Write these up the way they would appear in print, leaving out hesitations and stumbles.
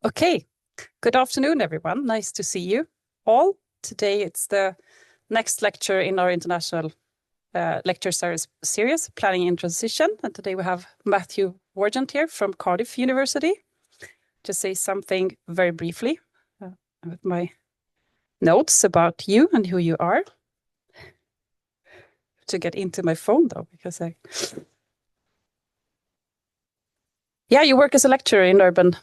Okay, good afternoon, everyone. Nice to see you all. Today it's the next lecture in our international lecture series, Planning in Transition. And today we have Matthew Wargent here from Cardiff University to say something very briefly with my notes about you and who you are. To get into my phone though, because you work as a lecturer in urban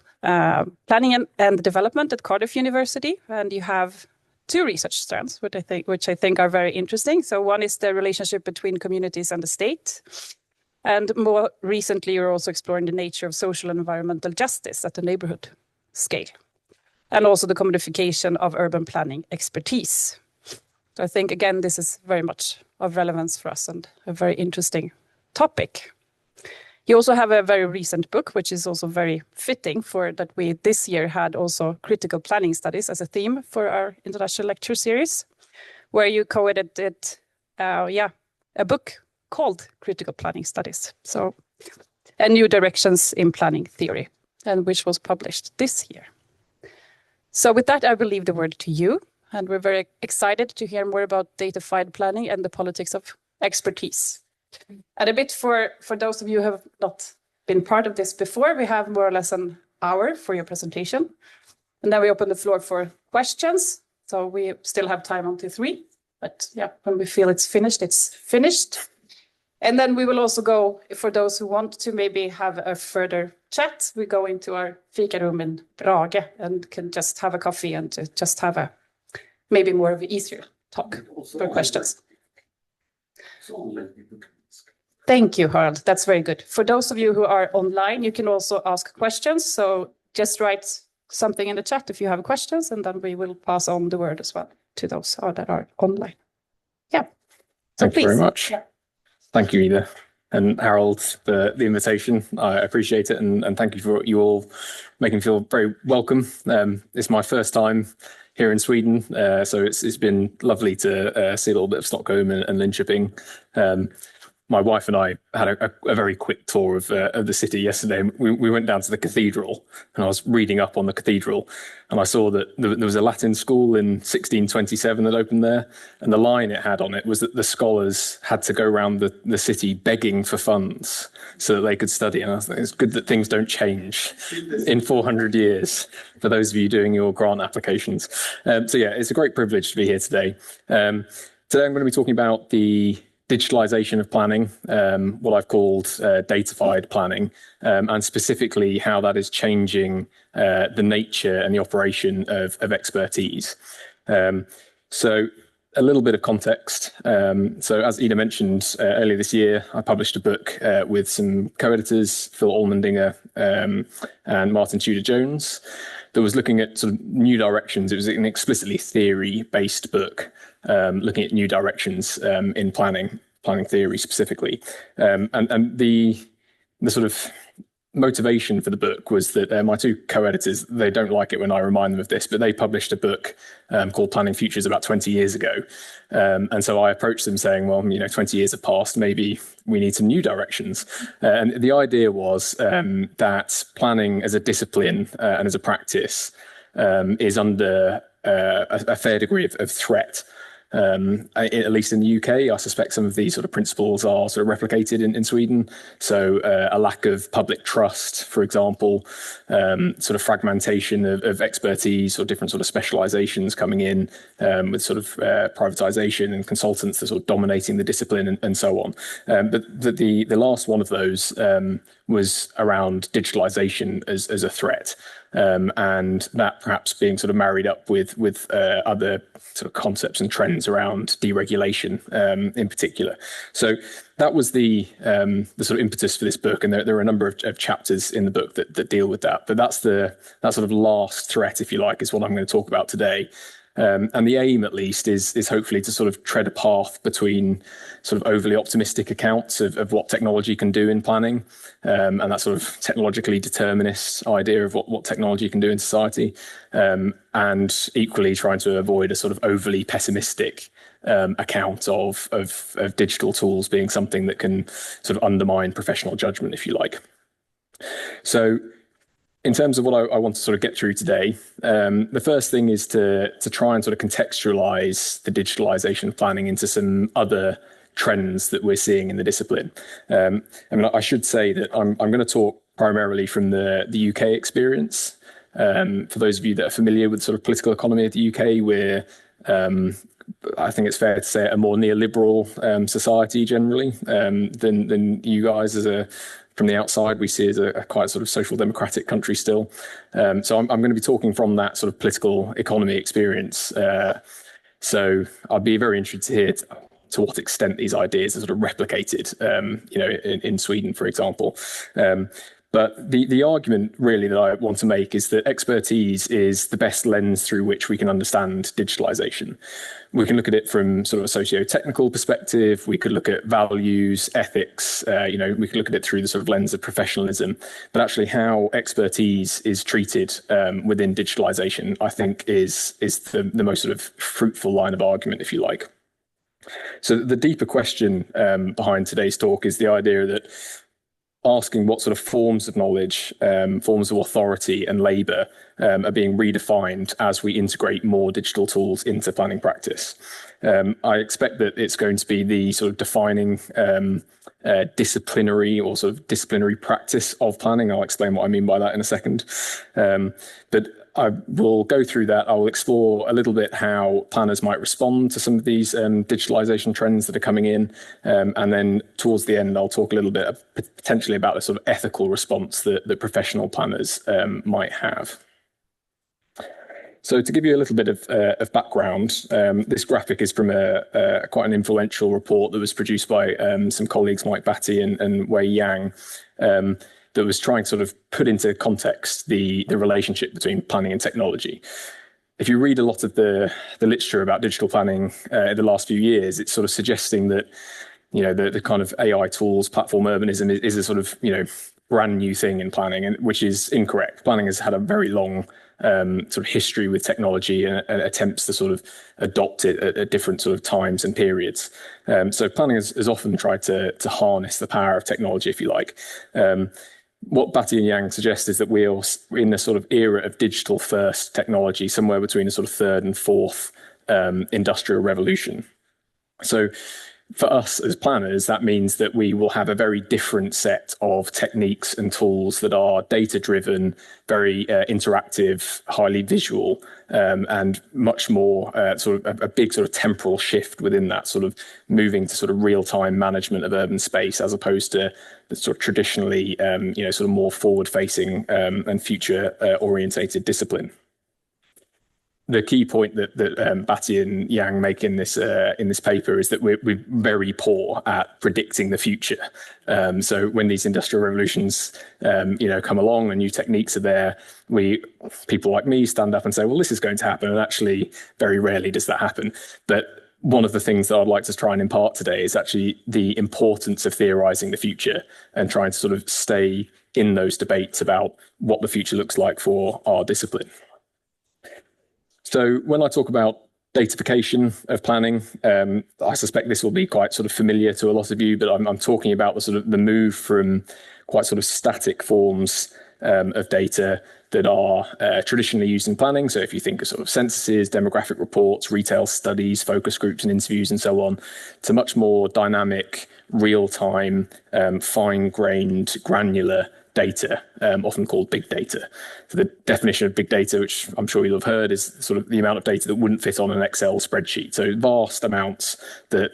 planning and development at Cardiff University, and you have two research strands, which I think are very interesting. So one is the relationship between communities and the state, and more recently, you're also exploring the nature of social and environmental justice at the neighborhood scale, and also the commodification of urban planning expertise. So I think again, this is very much of relevance for us and a very interesting topic. You also have a very recent book, which is also very fitting for that we this year had also critical planning studies as a theme for our international lecture series, where you co-edited a book called Critical Planning Studies. So, and New Directions in Planning Theory, and which was published this year. So with that, I will leave the word to you. And we're very excited to hear more about Datafied planning and the politics of expertise. And a bit for those of you who have not been part of this before, we have more or less an hour for your presentation. And then we open the floor for questions. So we still have time until 3. But yeah, when we feel it's finished, it's finished. And then we will also go, for those who want to maybe have a further chat, we go into our fika room in Brage and can just have a coffee and just have a maybe more of an easier talk for questions. Thank you, Harald. That's very good. For those of you who are online, you can also ask questions. So just write something in the chat if you have questions, and then we will pass on the word as well to those that are online. Yeah. So Thank you very much. Yeah. Thank you, Ida and Harold, for the invitation. I appreciate it, and thank you for you all making me feel very welcome. It's my first time here in Sweden, so it's been lovely to see a little bit of Stockholm and Linköping. My wife and I had a very quick tour of the city yesterday. We went down to the cathedral, and I was reading up on the cathedral, and I saw that there was a Latin school in 1627 that opened there, and the line it had on it was that the scholars had to go around the city begging for funds so that they could study. And I think it's good that things don't change in 400 years for those of you doing your grant applications. So yeah, it's a great privilege to be here today. Today I'm going to be talking about the digitalization of planning, what I've called datafied planning, and specifically how that is changing the nature and the operation of expertise. So a little bit of context. So as Ida mentioned earlier this year, I published a book with some co-editors, Phil Allmendinger and Martin Tudor-Jones, that was looking at sort of new directions. It was an explicitly theory-based book, looking at new directions in planning theory specifically. And the sort of motivation for the book was that my two co-editors, they don't like it when I remind them of this, but they published a book called Planning Futures about 20 years ago. And so I approached them saying, well, 20 years have passed, maybe we need some new directions. And the idea was that planning as a discipline and as a practice is under a fair degree of threat. At least in the UK, I suspect some of these sort of principles are sort of replicated in Sweden. So a lack of public trust, for example, sort of fragmentation of expertise or different sort of specializations coming in with sort of privatization and consultants that sort of dominating the discipline and so on. But the last one of those was around digitalization as a threat. And that perhaps being sort of married up with other sort of concepts and trends around deregulation in particular. So that was the sort of impetus for this book, and there are a number of chapters in the book that deal with that. But that sort of last threat, if you like, is what I'm going to talk about today. And the aim, at least, is hopefully to sort of tread a path between sort of overly optimistic accounts of what technology can do in planning, and that sort of technologically determinist idea of what technology can do in society, and equally trying to avoid a sort of overly pessimistic account of digital tools being something that can sort of undermine professional judgment, if you like. So in terms of what I want to sort of get through today, the first thing is to try and sort of contextualize the digitalization of planning into some other trends that we're seeing in the discipline. I mean, I should say that I'm going to talk primarily from the UK experience. For those of you that are familiar with sort of political economy of the UK, we're I think it's fair to say a more neoliberal society generally than you guys from the outside we see as a quite sort of social democratic country still. So I'm going to be talking from that sort of political economy experience. So I'd be very interested to hear to what extent these ideas are sort of replicated, in Sweden, for example. But the argument really that I want to make is that expertise is the best lens through which we can understand digitalization. We can look at it from sort of a socio-technical perspective. We could look at values, ethics. We could look at it through the sort of lens of professionalism. But actually, how expertise is treated within digitalization, I think, is the most sort of fruitful line of argument, if you like. So the deeper question behind today's talk is the idea that asking what sort of forms of knowledge, forms of authority and labour are being redefined as we integrate more digital tools into planning practice. I expect that it's going to be the sort of defining disciplinary or sort of disciplinary practice of planning. I'll explain what I mean by that in a second. But I will go through that. I will explore a little bit how planners might respond to some of these digitalization trends that are coming in. And then towards the end, I'll talk a little bit potentially about the sort of ethical response that professional planners might have. So to give you a little bit of background, this graphic is from quite an influential report that was produced by some colleagues, Mike Batty and Wei Yang, that was trying to sort of put into context the relationship between planning and technology. If you read a lot of the literature about digital planning in the last few years, it's sort of suggesting that, the kind of AI tools, platform urbanism is a sort of, brand new thing in planning, and which is incorrect. Planning has had a very long sort of history with technology and attempts to sort of adopt it at different sort of times and periods. So planning has often tried to harness the power of technology, if you like. What Batty and Yang suggest is that we're in a sort of era of digital first technology, somewhere between a sort of third and fourth industrial revolution. So for us as planners, that means that we will have a very different set of techniques and tools that are data-driven, very interactive, highly visual, and much more sort of a big sort of temporal shift within that, sort of moving to sort of real-time management of urban space, as opposed to the sort of traditionally, sort of more forward-facing and future-orientated discipline. The key point that Batty and Yang make in this paper is that we're very poor at predicting the future. So when these industrial revolutions, come along and new techniques are there, people like me stand up and say, well, this is going to happen. And actually, very rarely does that happen. But one of the things that I'd like to try and impart today is actually the importance of theorizing the future and trying to sort of stay in those debates about what the future looks like for our discipline. So when I talk about datafication of planning, I suspect this will be quite sort of familiar to a lot of you, but I'm talking about the sort of the move from quite sort of static forms of data that are traditionally used in planning. So if you think of sort of censuses, demographic reports, retail studies, focus groups and interviews and so on, to much more dynamic, real-time, fine-grained, granular data, often called big data. So the definition of big data, which I'm sure you'll have heard, is sort of the amount of data that wouldn't fit on an Excel spreadsheet. So vast amounts that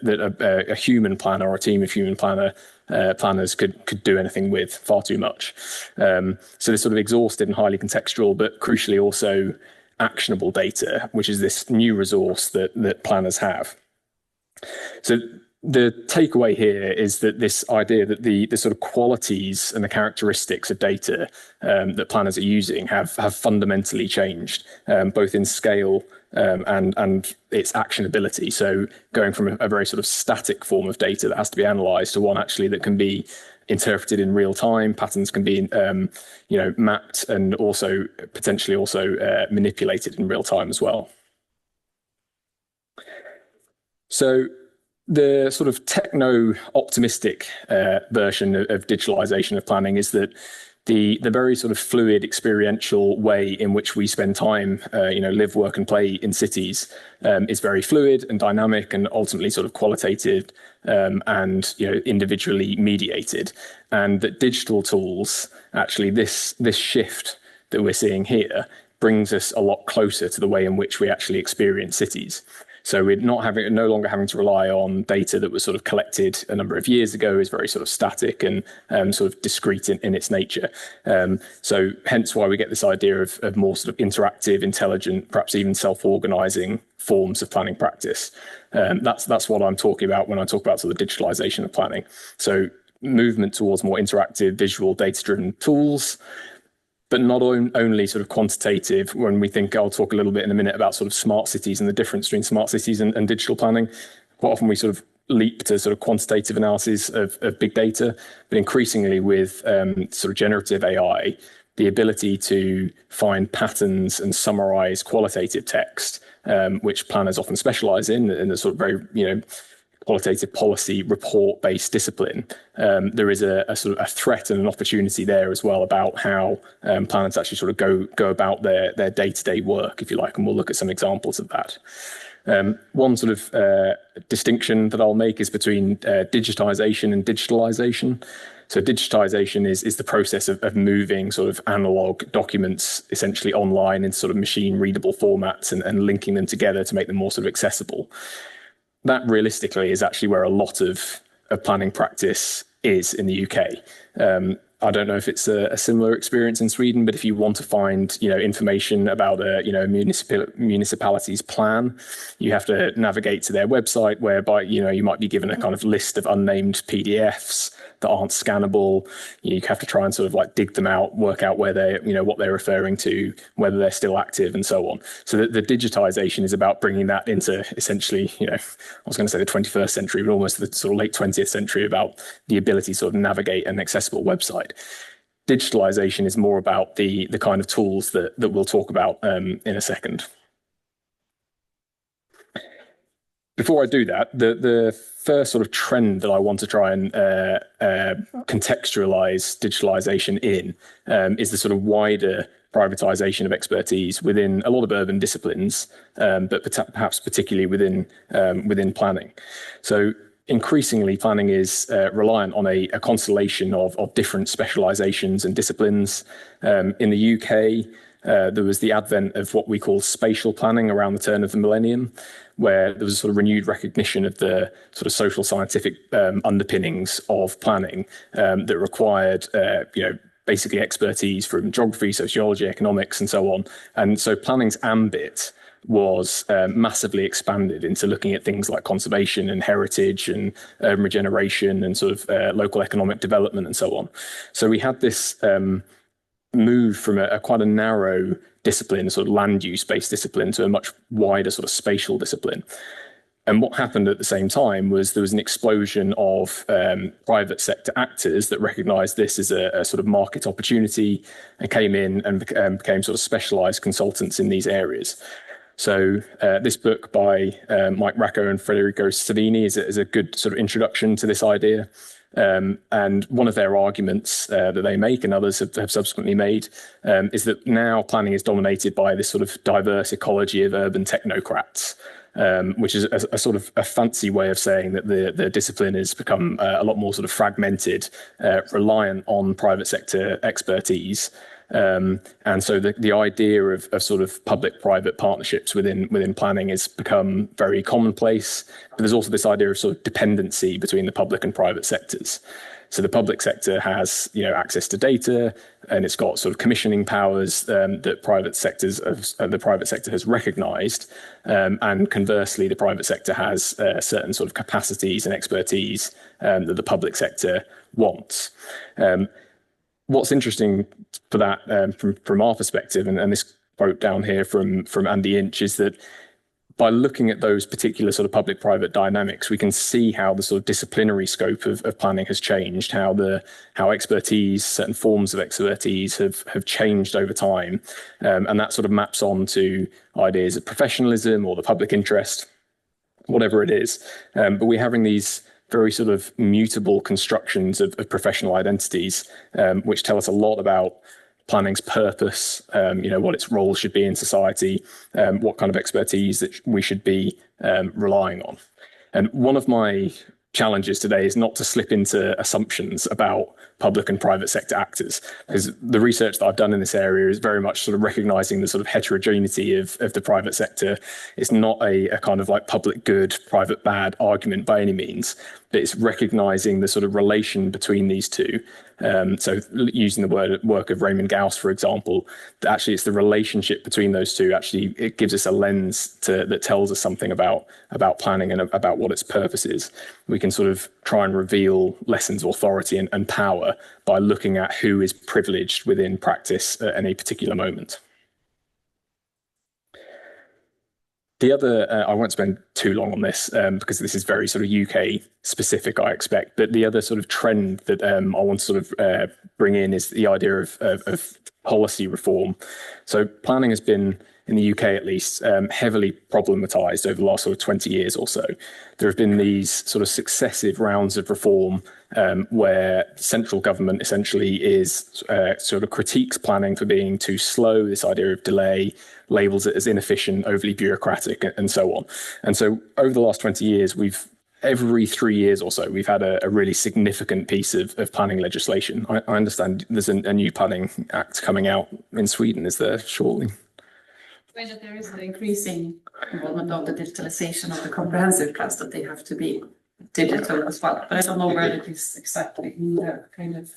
a human planner or a team of human planners could do anything with, far too much. So this sort of exhaustive and highly contextual, but crucially also actionable data, which is this new resource that planners have. So the takeaway here is that this idea that the sort of qualities and the characteristics of data that planners are using have fundamentally changed, both in scale and its actionability. So going from a very sort of static form of data that has to be analysed to one actually that can be interpreted in real time. Patterns can be mapped and also potentially also manipulated in real time as well. So the sort of techno-optimistic version of digitalization of planning is that the very sort of fluid experiential way in which we spend time, live, work and play in cities is very fluid and dynamic and ultimately sort of qualitative and individually mediated. And that digital tools, actually this shift that we're seeing here brings us a lot closer to the way in which we actually experience cities. So we're no longer having to rely on data that was sort of collected a number of years ago, is very sort of static and sort of discrete in its nature. So hence why we get this idea of more sort of interactive, intelligent, perhaps even self-organizing forms of planning practice. That's what I'm talking about when I talk about sort of digitalization of planning. So movement towards more interactive, visual, data-driven tools, but not only sort of quantitative. When we think, I'll talk a little bit in a minute about sort of smart cities and the difference between smart cities and digital planning. Quite often we sort of leap to sort of quantitative analysis of big data, but increasingly with sort of generative AI, the ability to find patterns and summarize qualitative text, which planners often specialize in a sort of very, qualitative policy report-based discipline. There is a sort of a threat and an opportunity there as well about how planners actually sort of go about their day-to-day work, if you like, and we'll look at some examples of that. One sort of distinction that I'll make is between digitization and digitalization. So digitization is the process of moving sort of analog documents essentially online in sort of machine readable formats and linking them together to make them more sort of accessible. That realistically is actually where a lot of planning practice is in the UK. I don't know if it's a similar experience in Sweden, but if you want to find, information about a municipality's plan, you have to navigate to their website, whereby, you might be given a kind of list of unnamed PDFs that aren't scannable. You have to try and sort of like dig them out, work out where what they're referring to, whether they're still active and so on. So the digitization is about bringing that into essentially, I was going to say the 21st century, but almost the sort of late 20th century, about the ability to sort of navigate an accessible website. Digitalization is more about the kind of tools that we'll talk about in a second. Before I do that, the first sort of trend that I want to try and contextualize digitalization in is the sort of wider privatization of expertise within a lot of urban disciplines, but perhaps particularly within planning. So increasingly, planning is reliant on a constellation of different specializations and disciplines. In the UK, there was the advent of what we call spatial planning around the turn of the millennium, where there was a sort of renewed recognition of the sort of social scientific underpinnings of planning that required, basically expertise from geography, sociology, economics, and so on. And so planning's ambit was massively expanded into looking at things like conservation and heritage and urban regeneration and sort of local economic development and so on. So we had this move from a quite a narrow discipline, sort of land use based discipline, to a much wider sort of spatial discipline. And what happened at the same time was there was an explosion of private sector actors that recognized this as a sort of market opportunity and came in and became sort of specialized consultants in these areas. So this book by Mike Racco and Federico Savini is a good sort of introduction to this idea. And one of their arguments that they make, and others have subsequently made, is that now planning is dominated by this sort of diverse ecology of urban technocrats, which is a sort of a fancy way of saying that the discipline has become a lot more sort of fragmented, reliant on private sector expertise. And so the idea of sort of public-private partnerships within planning has become very commonplace. But there's also this idea of sort of dependency between the public and private sectors. So the public sector has, access to data, and it's got sort of commissioning powers that the private sector has recognised, and conversely, the private sector has certain sort of capacities and expertise that the public sector wants. What's interesting for that from our perspective, and this quote down here from Andy Inch, is that by looking at those particular sort of public-private dynamics, we can see how the sort of disciplinary scope of planning has changed, how expertise, certain forms of expertise have changed over time, and that sort of maps on to ideas of professionalism or the public interest, whatever it is. But we're having these very sort of mutable constructions of professional identities, which tell us a lot about planning's purpose, what its role should be in society, what kind of expertise that we should be relying on. And one of my challenges today is not to slip into assumptions about public and private sector actors, because the research that I've done in this area is very much sort of recognizing the sort of heterogeneity of the private sector. It's not a kind of like public good, private bad argument by any means, but it's recognizing the sort of relation between these two. So using the work of Raymond Gauss, for example, actually it's the relationship between those two. Actually, it gives us a lens that tells us something about planning and about what its purpose is. We can sort of try and reveal lessons of authority and power by looking at who is privileged within practice at any particular moment. The other, I won't spend too long on this because this is very sort of UK specific, I expect. But the other sort of trend that I want to sort of bring in is the idea of policy reform. So planning has been, in the UK at least, heavily problematized over the last sort of 20 years or so. There have been these sort of successive rounds of reform where central government essentially is sort of critiques planning for being too slow, this idea of delay, labels it as inefficient, overly bureaucratic, and so on. And so over the last 20 years, every 3 years or so, we've had a really significant piece of planning legislation. I understand there's a new planning act coming out in Sweden, is there, shortly? There is an increasing involvement of the digitalization of the comprehensive class, that they have to be digital as well. But I don't know where it is exactly in the kind of,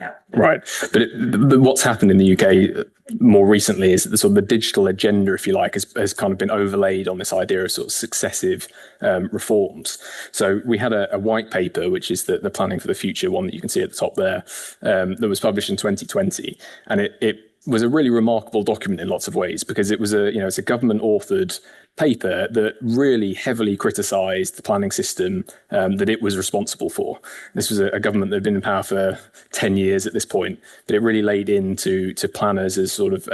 yeah. Right. But what's happened in the UK more recently is that the sort of the digital agenda, if you like, has kind of been overlaid on this idea of sort of successive reforms. So we had a white paper, which is the Planning for the Future one that you can see at the top there, that was published in 2020. And it was a really remarkable document in lots of ways, because it was it's a government authored paper that really heavily criticised the planning system that it was responsible for. This was a government that had been in power for 10 years at this point, but it really laid into planners as sort of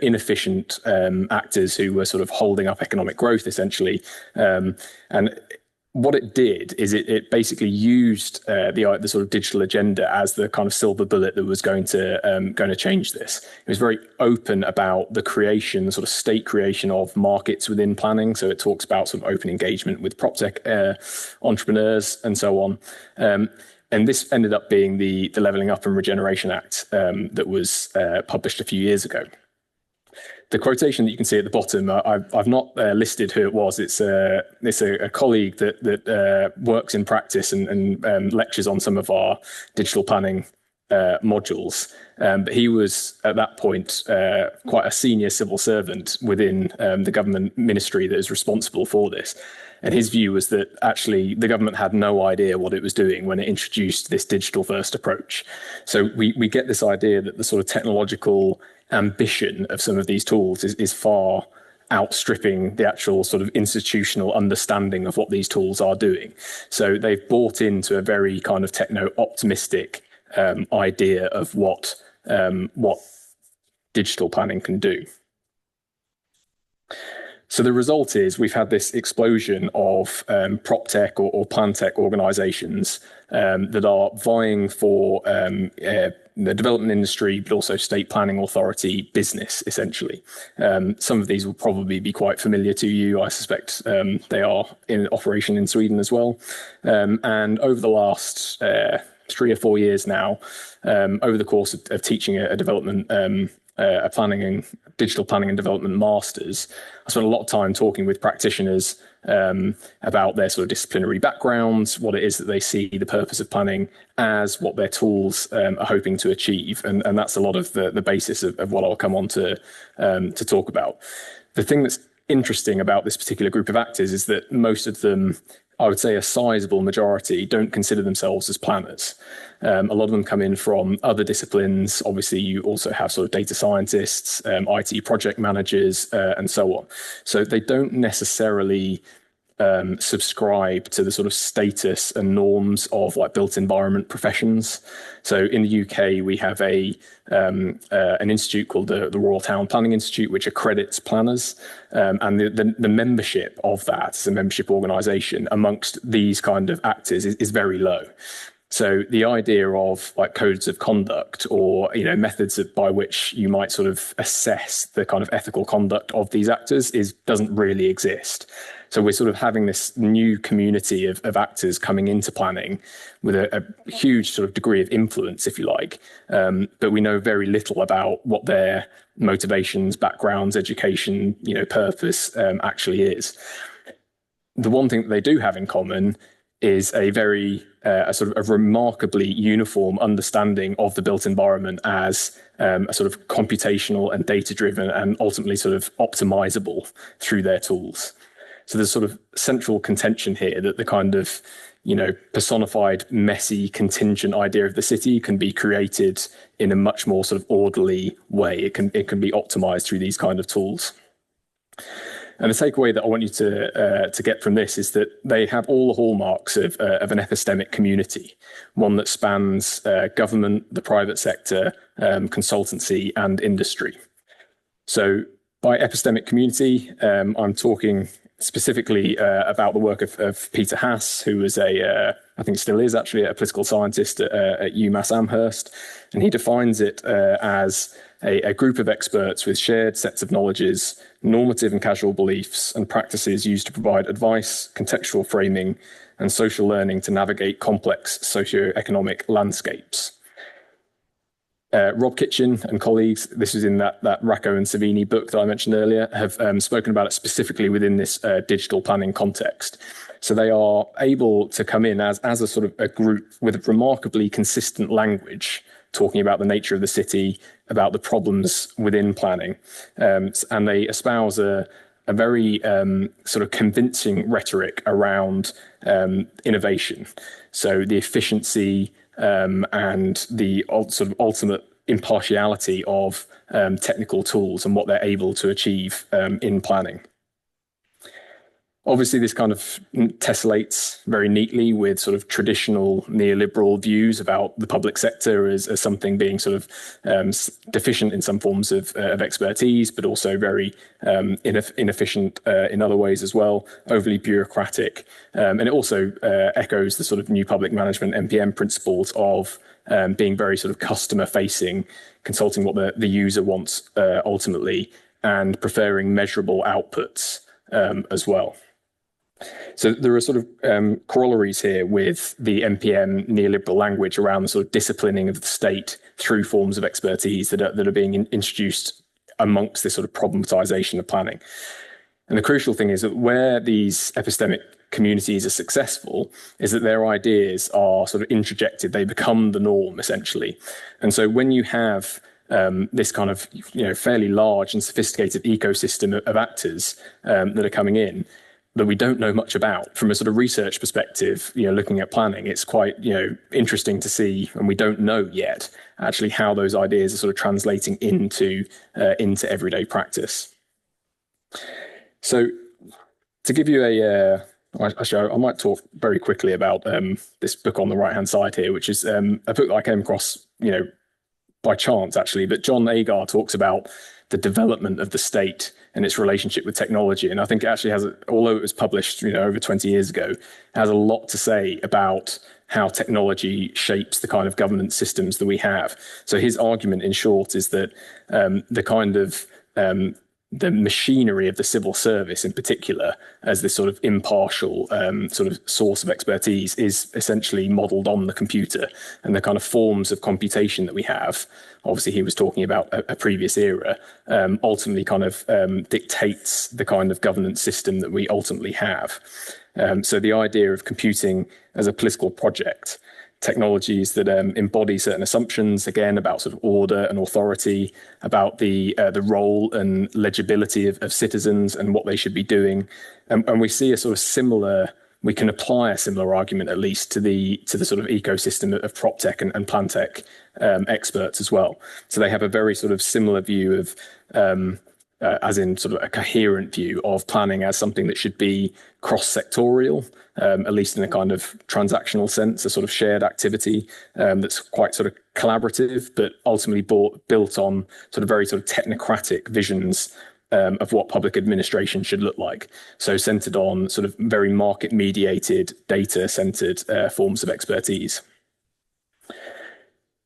inefficient actors who were sort of holding up economic growth essentially. And what it did is it basically used the sort of digital agenda as the kind of silver bullet that was going to change this. It was very open about the creation, sort of state creation of markets within planning. So it talks about sort of open engagement with prop tech entrepreneurs and so on. And this ended up being the Levelling Up and Regeneration Act that was published a few years ago. The quotation that you can see at the bottom, I've not listed who it was. It's a colleague that works in practice and lectures on some of our digital planning modules. But he was at that point quite a senior civil servant within the government ministry that is responsible for this. And his view was that actually the government had no idea what it was doing when it introduced this digital first approach. So we get this idea that the sort of technological ambition of some of these tools is far outstripping the actual sort of institutional understanding of what these tools are doing. So they've bought into a very kind of techno-optimistic idea of what digital planning can do. So the result is we've had this explosion of prop tech or plan tech organizations that are vying for the development industry, but also state planning authority business, essentially. Some of these will probably be quite familiar to you. I suspect they are in operation in Sweden as well. And over the last 3 or 4 years now, over the course of teaching a development a planning and digital planning and development masters, I spent a lot of time talking with practitioners about their sort of disciplinary backgrounds, what it is that they see the purpose of planning as, what their tools are hoping to achieve. And that's a lot of the basis of what I'll come on to talk about. The thing that's interesting about this particular group of actors is that most of them, I would say a sizable majority, don't consider themselves as planners. A lot of them come in from other disciplines. Obviously, you also have sort of data scientists, IT project managers, and so on. So they don't necessarily subscribe to the sort of status and norms of like built environment professions. So in the UK, we have an institute called the Royal Town Planning Institute, which accredits planners, and the membership of that as a membership organisation amongst these kind of actors is very low. So the idea of like codes of conduct or, you know, methods by which you might sort of assess the kind of ethical conduct of these actors doesn't really exist. So we're sort of having this new community of actors coming into planning with a huge sort of degree of influence, if you like, but we know very little about what their motivations, backgrounds, education, you know, purpose actually is. The one thing that they do have in common is a very a sort of a remarkably uniform understanding of the built environment as a sort of computational and data-driven and ultimately sort of optimizable through their tools. So there's sort of central contention here that the kind of, you know, personified, messy, contingent idea of the city can be created in a much more sort of orderly way. It can be optimized through these kind of tools. And the takeaway that I want you to get from this is that they have all the hallmarks of an epistemic community, one that spans government, the private sector, consultancy, and industry. So by epistemic community, I'm talking specifically about the work of Peter Haas, who was I think still is actually a political scientist at UMass Amherst, and he defines it as a group of experts with shared sets of knowledges, normative and casual beliefs, and practices used to provide advice, contextual framing, and social learning to navigate complex socio-economic landscapes. Rob Kitchen and colleagues, this was in that Racco and Savini book that I mentioned earlier, have spoken about it specifically within this digital planning context. So they are able to come in as a sort of a group with a remarkably consistent language, talking about the nature of the city, about the problems within planning. And they espouse a very sort of convincing rhetoric around innovation. So the efficiency and the sort of ultimate impartiality of technical tools and what they're able to achieve in planning. Obviously, this kind of tessellates very neatly with sort of traditional neoliberal views about the public sector as something being sort of deficient in some forms of expertise, but also very inefficient in other ways as well, overly bureaucratic. And it also echoes the sort of new public management NPM principles of being very sort of customer facing, consulting what the user wants ultimately, and preferring measurable outputs as well. So there are sort of corollaries here with the NPM neoliberal language around the sort of disciplining of the state through forms of expertise that are being introduced amongst this sort of problematization of planning. And the crucial thing is that where these epistemic communities are successful is that their ideas are sort of introjected. They become the norm, essentially. And so when you have this kind of, you know, fairly large and sophisticated ecosystem of actors that are coming in, that we don't know much about from a sort of research perspective, you know, looking at planning, it's quite, you know, interesting to see, and we don't know yet actually how those ideas are sort of translating into everyday practice. So to give you I might talk very quickly about this book on the right-hand side here, which is a book that I came across, you know, by chance actually, but John Agar talks about the development of the state and its relationship with technology. And I think it actually has, although it was published, you know, over 20 years ago, it has a lot to say about how technology shapes the kind of governance systems that we have. So his argument, in short, is that the kind of the machinery of the civil service in particular as this sort of impartial sort of source of expertise is essentially modeled on the computer, and the kind of forms of computation that we have, obviously he was talking about a previous era, ultimately kind of dictates the kind of governance system that we ultimately have. So the idea of computing as a political project, technologies that embody certain assumptions, again, about sort of order and authority, about the role and legibility of citizens and what they should be doing. And we see a sort of similar, we can apply a similar argument, at least, to the sort of ecosystem of prop tech and plan tech experts as well. So they have a very sort of similar view of as in sort of a coherent view of planning as something that should be cross-sectorial, at least in a kind of transactional sense, a sort of shared activity that's quite sort of collaborative, but ultimately built on sort of very sort of technocratic visions of what public administration should look like. So centered on sort of very market-mediated, data-centered forms of expertise.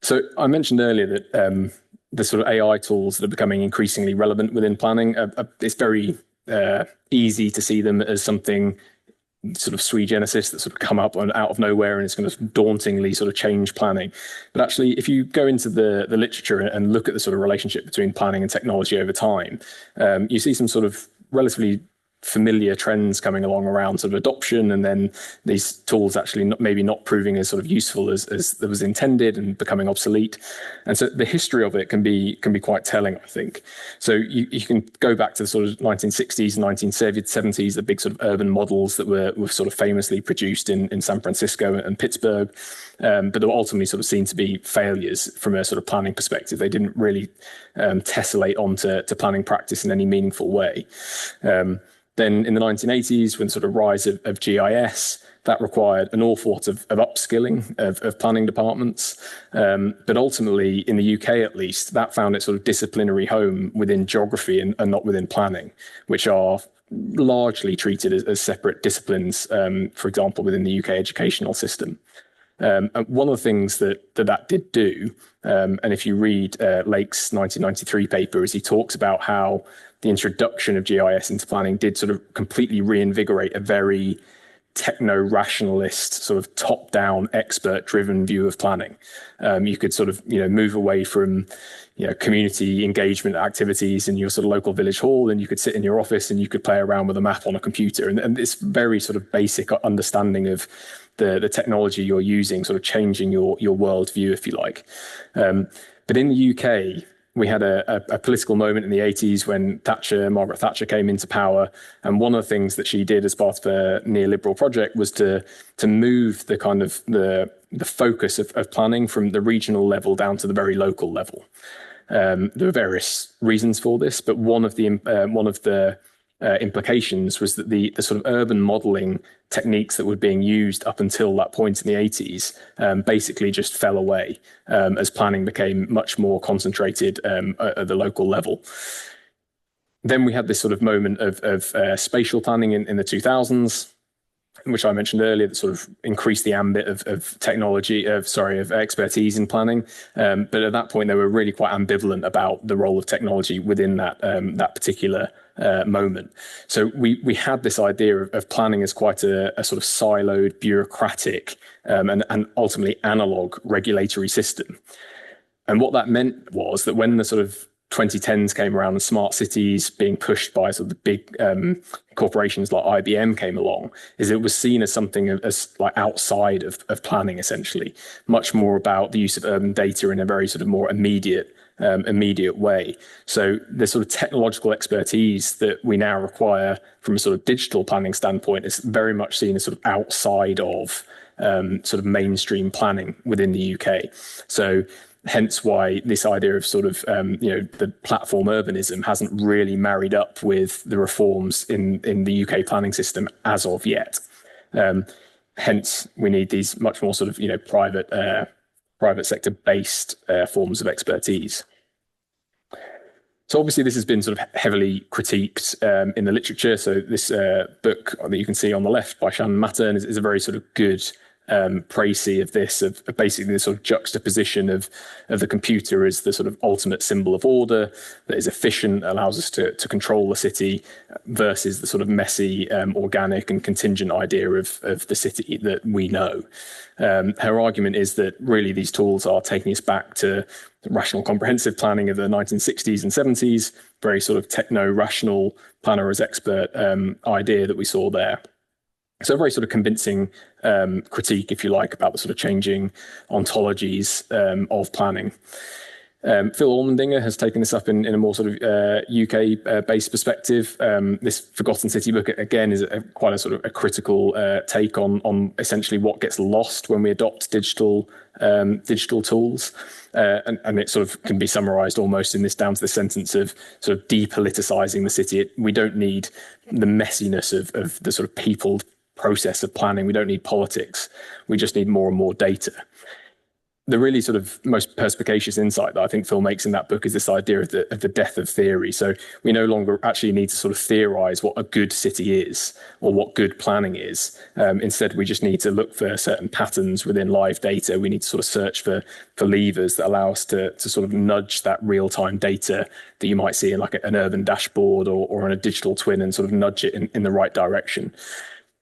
So I mentioned earlier that the sort of AI tools that are becoming increasingly relevant within planning, it's very easy to see them as something sort of sui generis that sort of come up out of nowhere and it's going to dauntingly sort of change planning. But actually, if you go into the literature and look at the sort of relationship between planning and technology over time, you see some sort of relatively familiar trends coming along around sort of adoption, and then these tools actually maybe not proving as sort of useful as that was intended and becoming obsolete. And so the history of it can be quite telling, I think. So you can go back to the sort of 1960s and 1970s, the big sort of urban models that were sort of famously produced in San Francisco and Pittsburgh, but they were ultimately sort of seen to be failures from a sort of planning perspective. They didn't really tessellate onto planning practice in any meaningful way. Then in the 1980s, when sort of rise of GIS, that required an awful lot of upskilling of planning departments. But ultimately, in the UK at least, that found its sort of disciplinary home within geography and not within planning, which are largely treated as separate disciplines, for example, within the UK educational system. And one of the things that did do, and if you read Lake's 1993 paper, is he talks about how the introduction of GIS into planning did sort of completely reinvigorate a very techno-rationalist, sort of top-down, expert-driven view of planning. You could sort of, move away from, community engagement activities in your sort of local village hall, and you could sit in your office and you could play around with a map on a computer. And this very sort of basic understanding of the technology you're using, sort of changing your worldview, if you like. But in the UK, we had a political moment in the 80s when Margaret Thatcher came into power. And one of the things that she did as part of a neoliberal project was to move the kind of the focus of planning from the regional level down to the very local level. There were various reasons for this, but one of the implications was that the sort of urban modelling techniques that were being used up until that point in the 80s basically just fell away as planning became much more concentrated at the local level. Then we had this sort of moment of spatial planning in the 2000s, which I mentioned earlier, that sort of increased the ambit of technology, of expertise in planning. But at that point, they were really quite ambivalent about the role of technology within that particular moment. So we had this idea of planning as quite a sort of siloed, bureaucratic, and ultimately analog regulatory system. And what that meant was that when the sort of 2010s came around and smart cities being pushed by sort of the big corporations like IBM came along, is it was seen as something as like outside of planning, essentially, much more about the use of urban data in a very sort of more immediate way. So the sort of technological expertise that we now require from a sort of digital planning standpoint is very much seen as sort of outside of sort of mainstream planning within the UK. So hence why this idea of sort of, the platform urbanism hasn't really married up with the reforms in the UK planning system as of yet. Hence, we need these much more sort of, private sector based forms of expertise. So obviously this has been sort of heavily critiqued in the literature. So this book that you can see on the left by Shannon Mattern is a very sort of good précis of this, of basically the sort of juxtaposition of the computer as the sort of ultimate symbol of order that is efficient, allows us to control the city, versus the sort of messy, organic and contingent idea of the city that we know. Her argument is that really these tools are taking us back to rational comprehensive planning of the 1960s and 70s, very sort of techno-rational planner as expert idea that we saw there. So a very sort of convincing critique, if you like, about the sort of changing ontologies of planning. Phil Ormandinger has taken this up in a more sort of UK-based perspective. This Forgotten City book, again, is quite a sort of a critical take on essentially what gets lost when we adopt digital tools. And it sort of can be summarized almost in this down to the sentence of sort of depoliticizing the city. We don't need the messiness of the sort of peopled process of planning. We don't need politics. We just need more and more data. The really sort of most perspicacious insight that I think Phil makes in that book is this idea of the death of theory. So we no longer actually need to sort of theorize what a good city is or what good planning is. Instead, we just need to look for certain patterns within live data. We need to sort of search for levers that allow us to sort of nudge that real-time data that you might see in like an urban dashboard or in a digital twin and sort of nudge it in the right direction.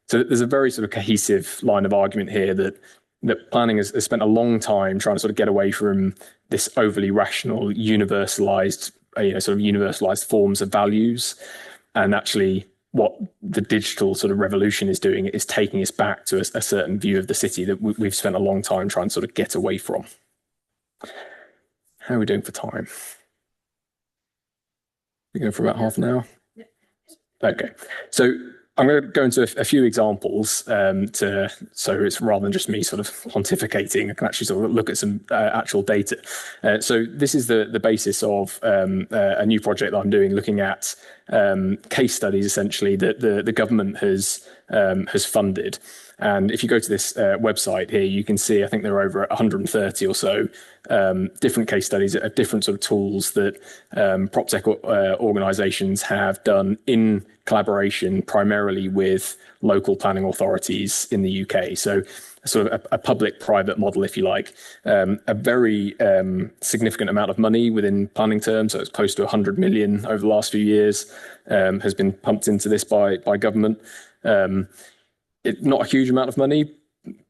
So there's a very sort of cohesive line of argument here that planning has spent a long time trying to sort of get away from this overly rational, universalized, sort of universalized forms of values. And actually what the digital sort of revolution is doing is taking us back to a certain view of the city that we've spent a long time trying to sort of get away from. How are we doing for time? We're going for about half an hour? Okay. So I'm going to go into a few examples so it's rather than just me sort of pontificating, I can actually sort of look at some actual data. So this is the basis of a new project that I'm doing, looking at case studies essentially that the government has funded. And if you go to this website here, you can see, I think there are over 130 or so different case studies of different sort of tools that PropTech organisations have done in collaboration primarily with local planning authorities in the UK. So sort of a public-private model, if you like. A very significant amount of money within planning terms, so it's close to 100 million over the last few years, has been pumped into this by government. Not a huge amount of money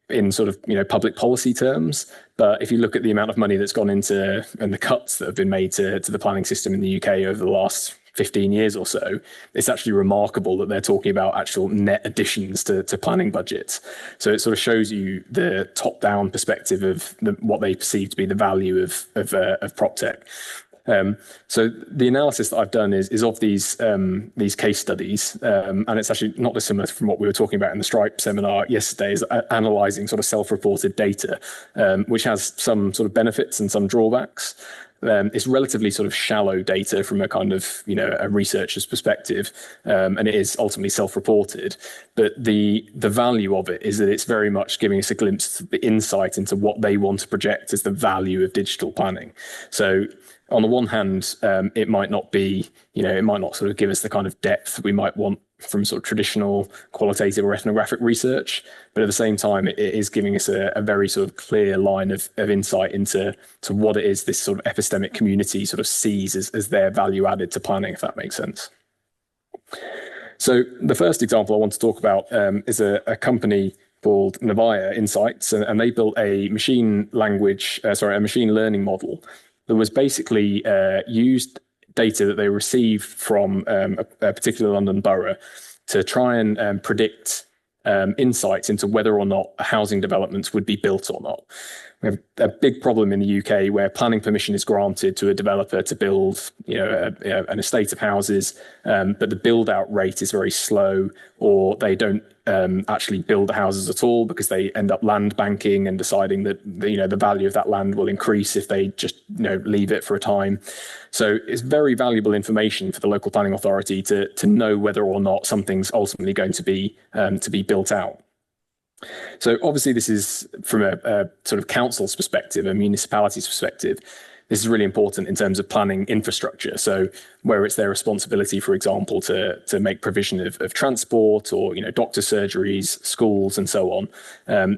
in sort of public policy terms, but if you look at the amount of money that's gone into and the cuts that have been made to the planning system in the UK over the last 15 years or so, it's actually remarkable that they're talking about actual net additions to planning budgets. So it sort of shows you the top-down perspective of what they perceive to be the value of PropTech. So the analysis that I've done is of these case studies, and it's actually not dissimilar from what we were talking about in the Stripe seminar yesterday, is analysing sort of self-reported data, which has some sort of benefits and some drawbacks. It's relatively sort of shallow data from a kind of, a researcher's perspective, and it is ultimately self-reported. But the value of it is that it's very much giving us a glimpse of the insight into what they want to project as the value of digital planning. So on the one hand, it might not be, it might not sort of give us the kind of depth we might want from sort of traditional qualitative or ethnographic research, but at the same time, it is giving us a very sort of clear line of insight into what it is this sort of epistemic community sort of sees as their value added to planning, if that makes sense. So the first example I want to talk about is a company called Navaya Insights, and they built a machine learning model that was basically used data that they received from a particular London borough to try and predict insights into whether or not housing developments would be built or not. We have a big problem in the UK where planning permission is granted to a developer to build, an estate of houses, but the build out rate is very slow, or they don't actually build the houses at all because they end up land banking and deciding that the value of that land will increase if they just leave it for a time. So it's very valuable information for the local planning authority to know whether or not something's ultimately going to be built out. So obviously this is from a sort of council's perspective, a municipality's perspective. This is really important in terms of planning infrastructure. So where it's their responsibility, for example, to make provision of transport or doctor surgeries, schools, and so on.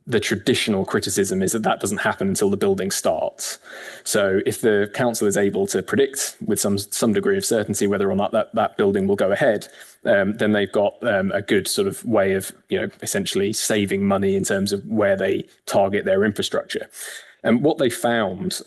The traditional criticism is that doesn't happen until the building starts. So if the council is able to predict with some degree of certainty whether or not that building will go ahead, then they've got a good sort of way of essentially saving money in terms of where they target their infrastructure. And what they found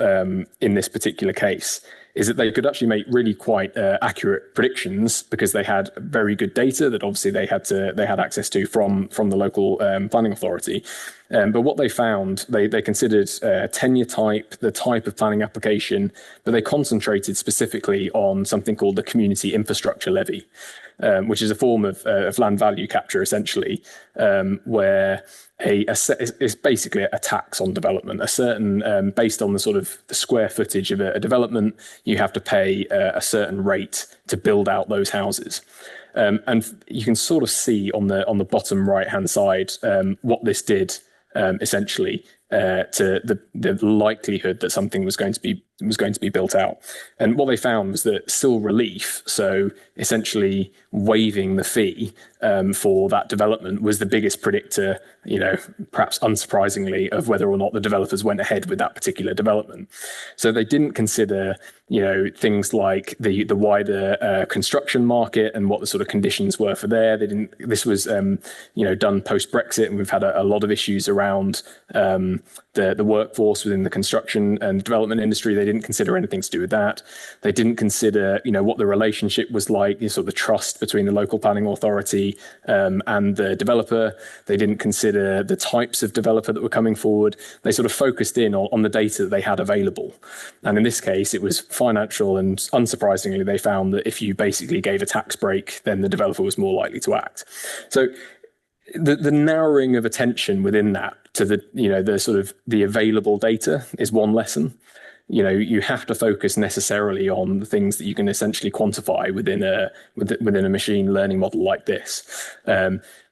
in this particular case is that they could actually make really quite accurate predictions because they had very good data that obviously they had access to from the local planning authority. But what they found, they considered tenure type, the type of planning application, but they concentrated specifically on something called the community infrastructure levy, which is a form of land value capture, essentially, where it's basically a tax on development. A certain, based on the sort of the square footage of a development, you have to pay a certain rate to build out those houses. And you can sort of see on the bottom right hand side what this did essentially to the likelihood that something was going to be built out. And what they found was that still relief, so essentially waiving the fee for that development, was the biggest predictor, perhaps unsurprisingly, of whether or not the developers went ahead with that particular development. So they didn't consider things like the wider construction market and what the sort of conditions were for there. They didn't. This was done post Brexit, and we've had a lot of issues around the workforce within the construction and development industry. They didn't consider anything to do with that. They didn't consider what the relationship was like, sort of the trust between the local planning authority and the developer. They didn't consider the types of developer that were coming forward. They sort of focused in on the data that they had available. And in this case, it was financial, and unsurprisingly, they found that if you basically gave a tax break, then the developer was more likely to act. So the narrowing of attention within that to the sort of the available data is one lesson. You have to focus necessarily on the things that you can essentially quantify within a machine learning model like this.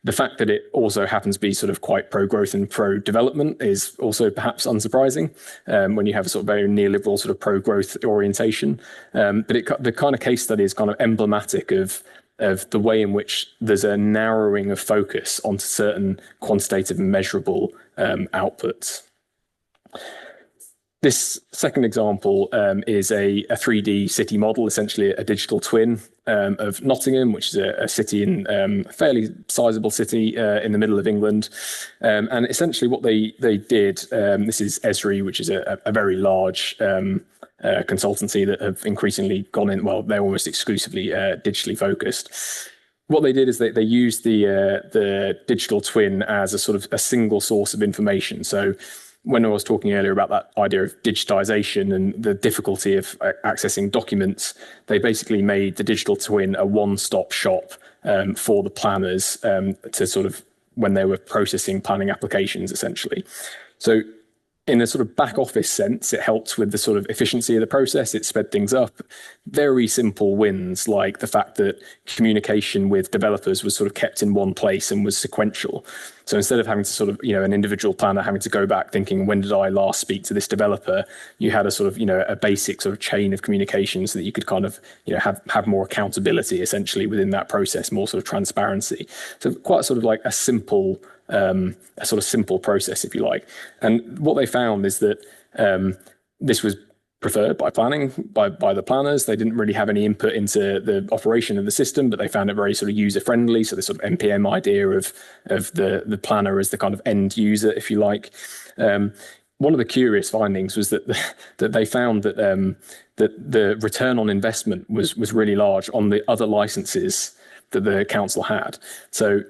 The fact that it also happens to be sort of quite pro-growth and pro-development is also perhaps unsurprising when you have a sort of very neoliberal sort of pro-growth orientation. But the kind of case study is kind of emblematic of the way in which there's a narrowing of focus onto certain quantitative and measurable outputs. This second example is a 3D city model, essentially a digital twin of Nottingham, which is a city a fairly sizable city in the middle of England. And essentially what they did, this is Esri, which is a very large consultancy that have increasingly gone in, well, they're almost exclusively digitally focused. What they did is they used the digital twin as a sort of a single source of information. So when I was talking earlier about that idea of digitization and the difficulty of accessing documents, they basically made the digital twin a one-stop shop for the planners to sort of, when they were processing planning applications, essentially. So in a sort of back office sense, it helped with the sort of efficiency of the process. It sped things up. Very simple wins, like the fact that communication with developers was sort of kept in one place and was sequential. So instead of having to sort of, an individual planner having to go back thinking, when did I last speak to this developer? You had a sort of, a basic sort of chain of communication so that you could kind of, have more accountability essentially within that process, more sort of transparency. So quite sort of like a sort of simple process, if you like. And what they found is that this was preferred by the planners. They didn't really have any input into the operation of the system, but they found it very sort of user friendly. So the sort of NPM idea of the planner as the kind of end user, if you like. One of the curious findings was that they found that the return on investment was really large on the other licenses that the council had. So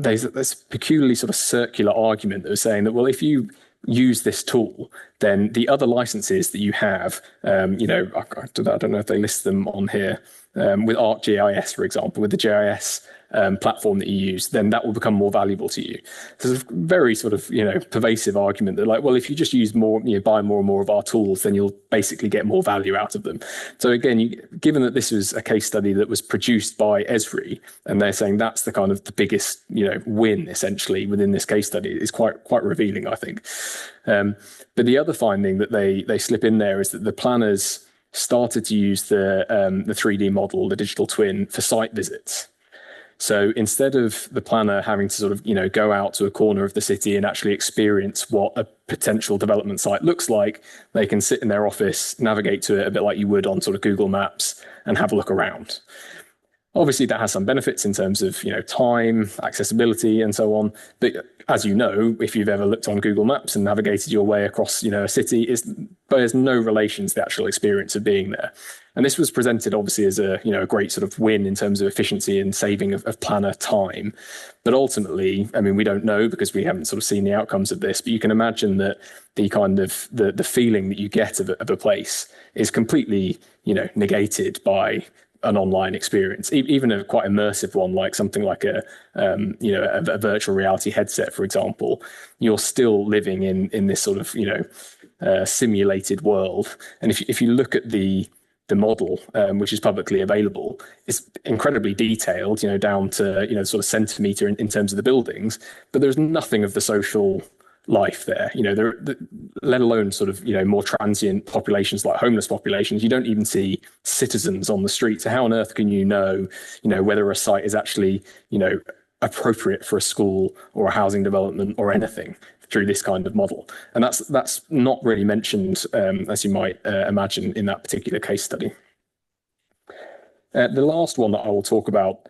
there's this peculiarly sort of circular argument that was saying that, well, if you use this tool, then the other licenses that you have, I don't know if they list them on here, with ArcGIS, for example, with the GIS platform that you use, then that will become more valuable to you. So it's a very sort of, pervasive argument that like, well, if you just use more, buy more and more of our tools, then you'll basically get more value out of them. So again, given that this was a case study that was produced by Esri, and they're saying that's the kind of the biggest, win essentially within this case study, is quite revealing, I think. But the other finding that they slip in there is that the planners started to use the 3D model, the digital twin, for site visits. So instead of the planner having to sort of, go out to a corner of the city and actually experience what a potential development site looks like, they can sit in their office, navigate to it a bit like you would on sort of Google Maps, and have a look around. Obviously, that has some benefits in terms of, time, accessibility, and so on. But as you know, if you've ever looked on Google Maps and navigated your way across, a city, there's no relation to the actual experience of being there. And this was presented obviously as a great sort of win in terms of efficiency and saving of planner time. But ultimately, I mean, we don't know because we haven't sort of seen the outcomes of this, but you can imagine that the kind of the feeling that you get of a place is completely, negated by an online experience, even a quite immersive one, like something like a virtual reality headset, for example. You're still living in this sort of, simulated world. And if you look at the model, which is publicly available, is incredibly detailed, down to, sort of centimeter in terms of the buildings, but there's nothing of the social life there, let alone sort of, more transient populations like homeless populations. You don't even see citizens on the street. So how on earth can you know whether a site is actually, appropriate for a school or a housing development or anything through this kind of model? And that's not really mentioned, as you might imagine, in that particular case study. The last one that I will talk about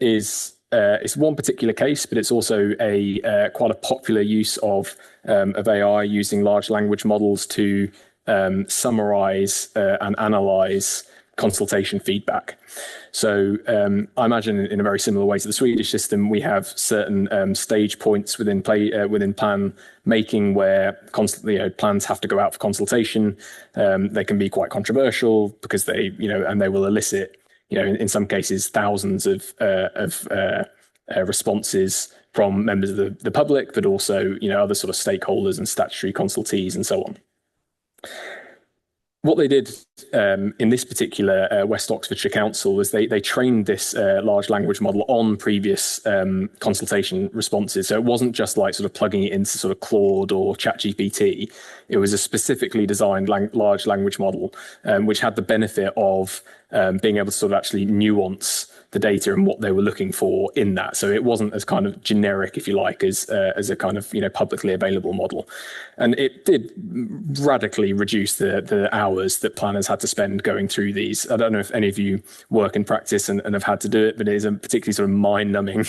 is it's one particular case, but it's also a quite a popular use of AI using large language models to summarize and analyze consultation feedback. So I imagine in a very similar way to the Swedish system, we have certain stage points within plan making where constantly plans have to go out for consultation. They can be quite controversial because they will elicit in some cases thousands of responses from members of the public, but also other sort of stakeholders and statutory consultees and so on. What they did in this particular West Oxfordshire Council was they trained this large language model on previous consultation responses. So it wasn't just like sort of plugging it into sort of Claude or ChatGPT. It was a specifically designed large language model, which had the benefit of being able to sort of actually nuance the data and what they were looking for in that. So it wasn't as kind of generic, if you like, as a kind of publicly available model. And it did radically reduce the hours that planners had to spend going through these. I don't know if any of you work in practice and have had to do it, but it is a particularly sort of mind-numbing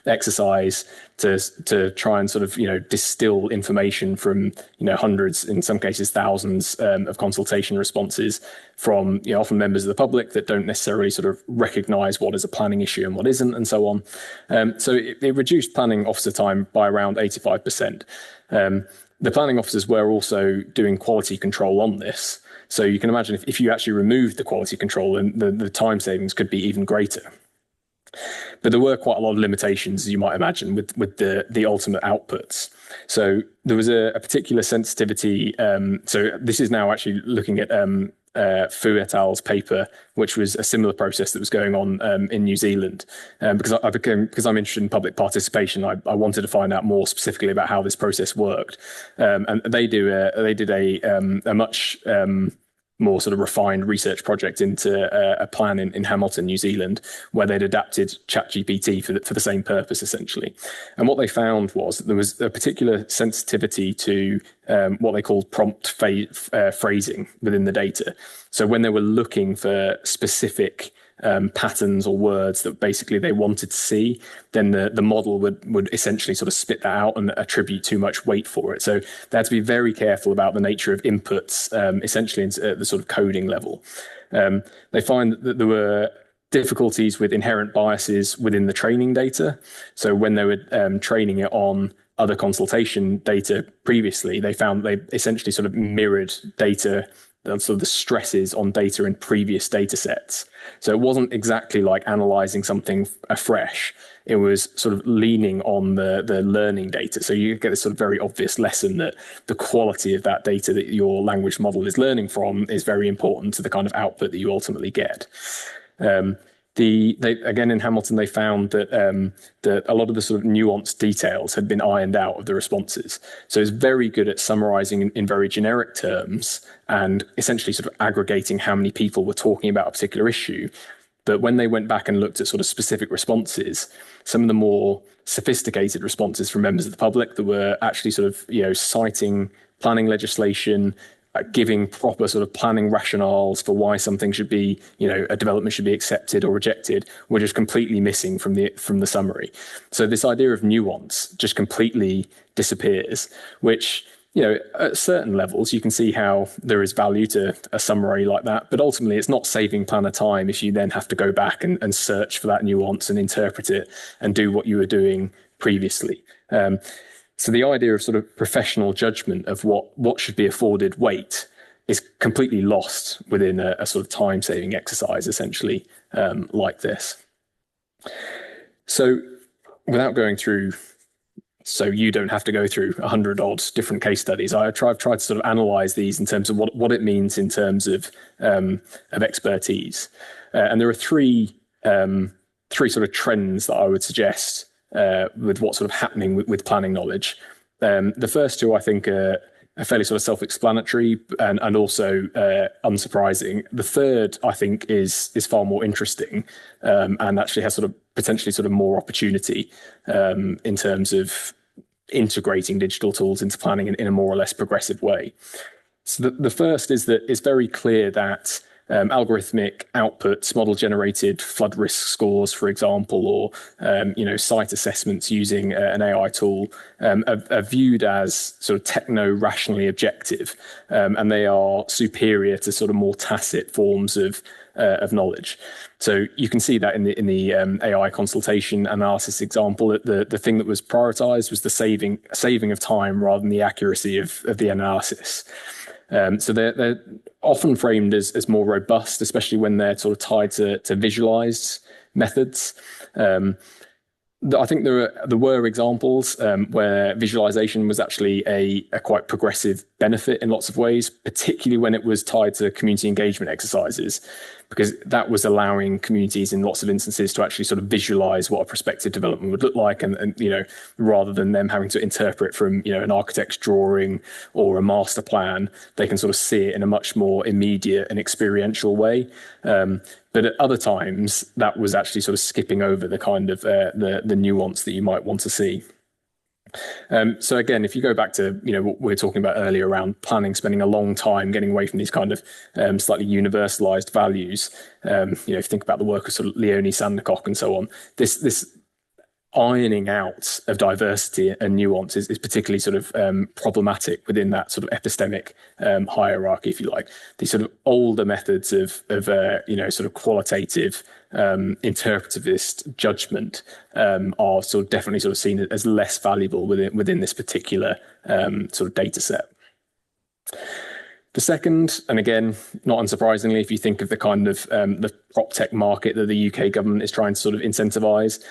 exercise to try and sort of distill information from hundreds, in some cases thousands, of consultation responses from often members of the public that don't necessarily sort of recognise what is a planning issue and what isn't, and so on. So it reduced planning officer time by around 85%. The planning officers were also doing quality control on this. So you can imagine if you actually removed the quality control, then the time savings could be even greater. But there were quite a lot of limitations, as you might imagine, with the ultimate outputs. So there was a particular sensitivity. So this is now actually looking at Fu et al.'s paper, which was a similar process that was going on in New Zealand. Because I'm interested in public participation, I wanted to find out more specifically about how this process worked. And they did a much more sort of refined research project into a plan in Hamilton, New Zealand, where they'd adapted ChatGPT for the same purpose, essentially. And what they found was that there was a particular sensitivity to what they called prompt phrasing within the data. So when they were looking for specific patterns or words that basically they wanted to see, then the model would essentially sort of spit that out and attribute too much weight for it. So they had to be very careful about the nature of inputs, essentially at the sort of coding level. They find that there were difficulties with inherent biases within the training data. So when they were training it on other consultation data previously, they found they essentially sort of mirrored data, sort of the stresses on data in previous data sets. So it wasn't exactly like analyzing something afresh. It was sort of leaning on the learning data. So you get this sort of very obvious lesson that the quality of that data that your language model is learning from is very important to the kind of output that you ultimately get. Again, in Hamilton, they found that that a lot of the sort of nuanced details had been ironed out of the responses. So it's very good at summarizing in very generic terms and essentially sort of aggregating how many people were talking about a particular issue. But when they went back and looked at sort of specific responses, some of the more sophisticated responses from members of the public that were actually sort of citing planning legislation, giving proper sort of planning rationales for why something should be, a development should be accepted or rejected, were just completely missing from the summary. So this idea of nuance just completely disappears, which, at certain levels, you can see how there is value to a summary like that. But ultimately, it's not saving planner time if you then have to go back and search for that nuance and interpret it and do what you were doing previously. So the idea of sort of professional judgment of what should be afforded weight is completely lost within a sort of time-saving exercise, essentially, like this. So without going through, so you don't have to go through 100 odd different case studies, I've tried to sort of analyze these in terms of what it means in terms of expertise. And there are three sort of trends that I would suggest with what's sort of happening with planning knowledge. The first two, I think, are fairly sort of self-explanatory and also unsurprising. The third, I think, is far more interesting and actually has sort of potentially sort of more opportunity in terms of integrating digital tools into planning in a more or less progressive way. So the first is that it's very clear that algorithmic outputs, model-generated flood risk scores, for example, or site assessments using an AI tool are viewed as sort of techno-rationally objective, and they are superior to sort of more tacit forms of knowledge. So you can see that in the AI consultation analysis example, that the thing that was prioritized was the saving of time rather than the accuracy of the analysis. So they're often framed as more robust, especially when they're sort of tied to visualized methods. I think there were examples where visualization was actually a quite progressive benefit in lots of ways, particularly when it was tied to community engagement exercises, because that was allowing communities in lots of instances to actually sort of visualize what a prospective development would look like, and rather than them having to interpret from an architect's drawing or a master plan, they can sort of see it in a much more immediate and experiential way. But at other times, that was actually sort of skipping over the kind of the nuance that you might want to see. So again, if you go back to what we were talking about earlier around planning, spending a long time getting away from these kind of slightly universalized values, if you think about the work of sort of Leonie Sandercock and so on, this ironing out of diversity and nuance is particularly sort of problematic within that sort of epistemic hierarchy, if you like. These sort of older methods of sort of qualitative interpretivist judgment are sort of definitely sort of seen as less valuable within this particular sort of data set. The second, and again, not unsurprisingly, if you think of the kind of the prop tech market that the UK government is trying to sort of incentivize,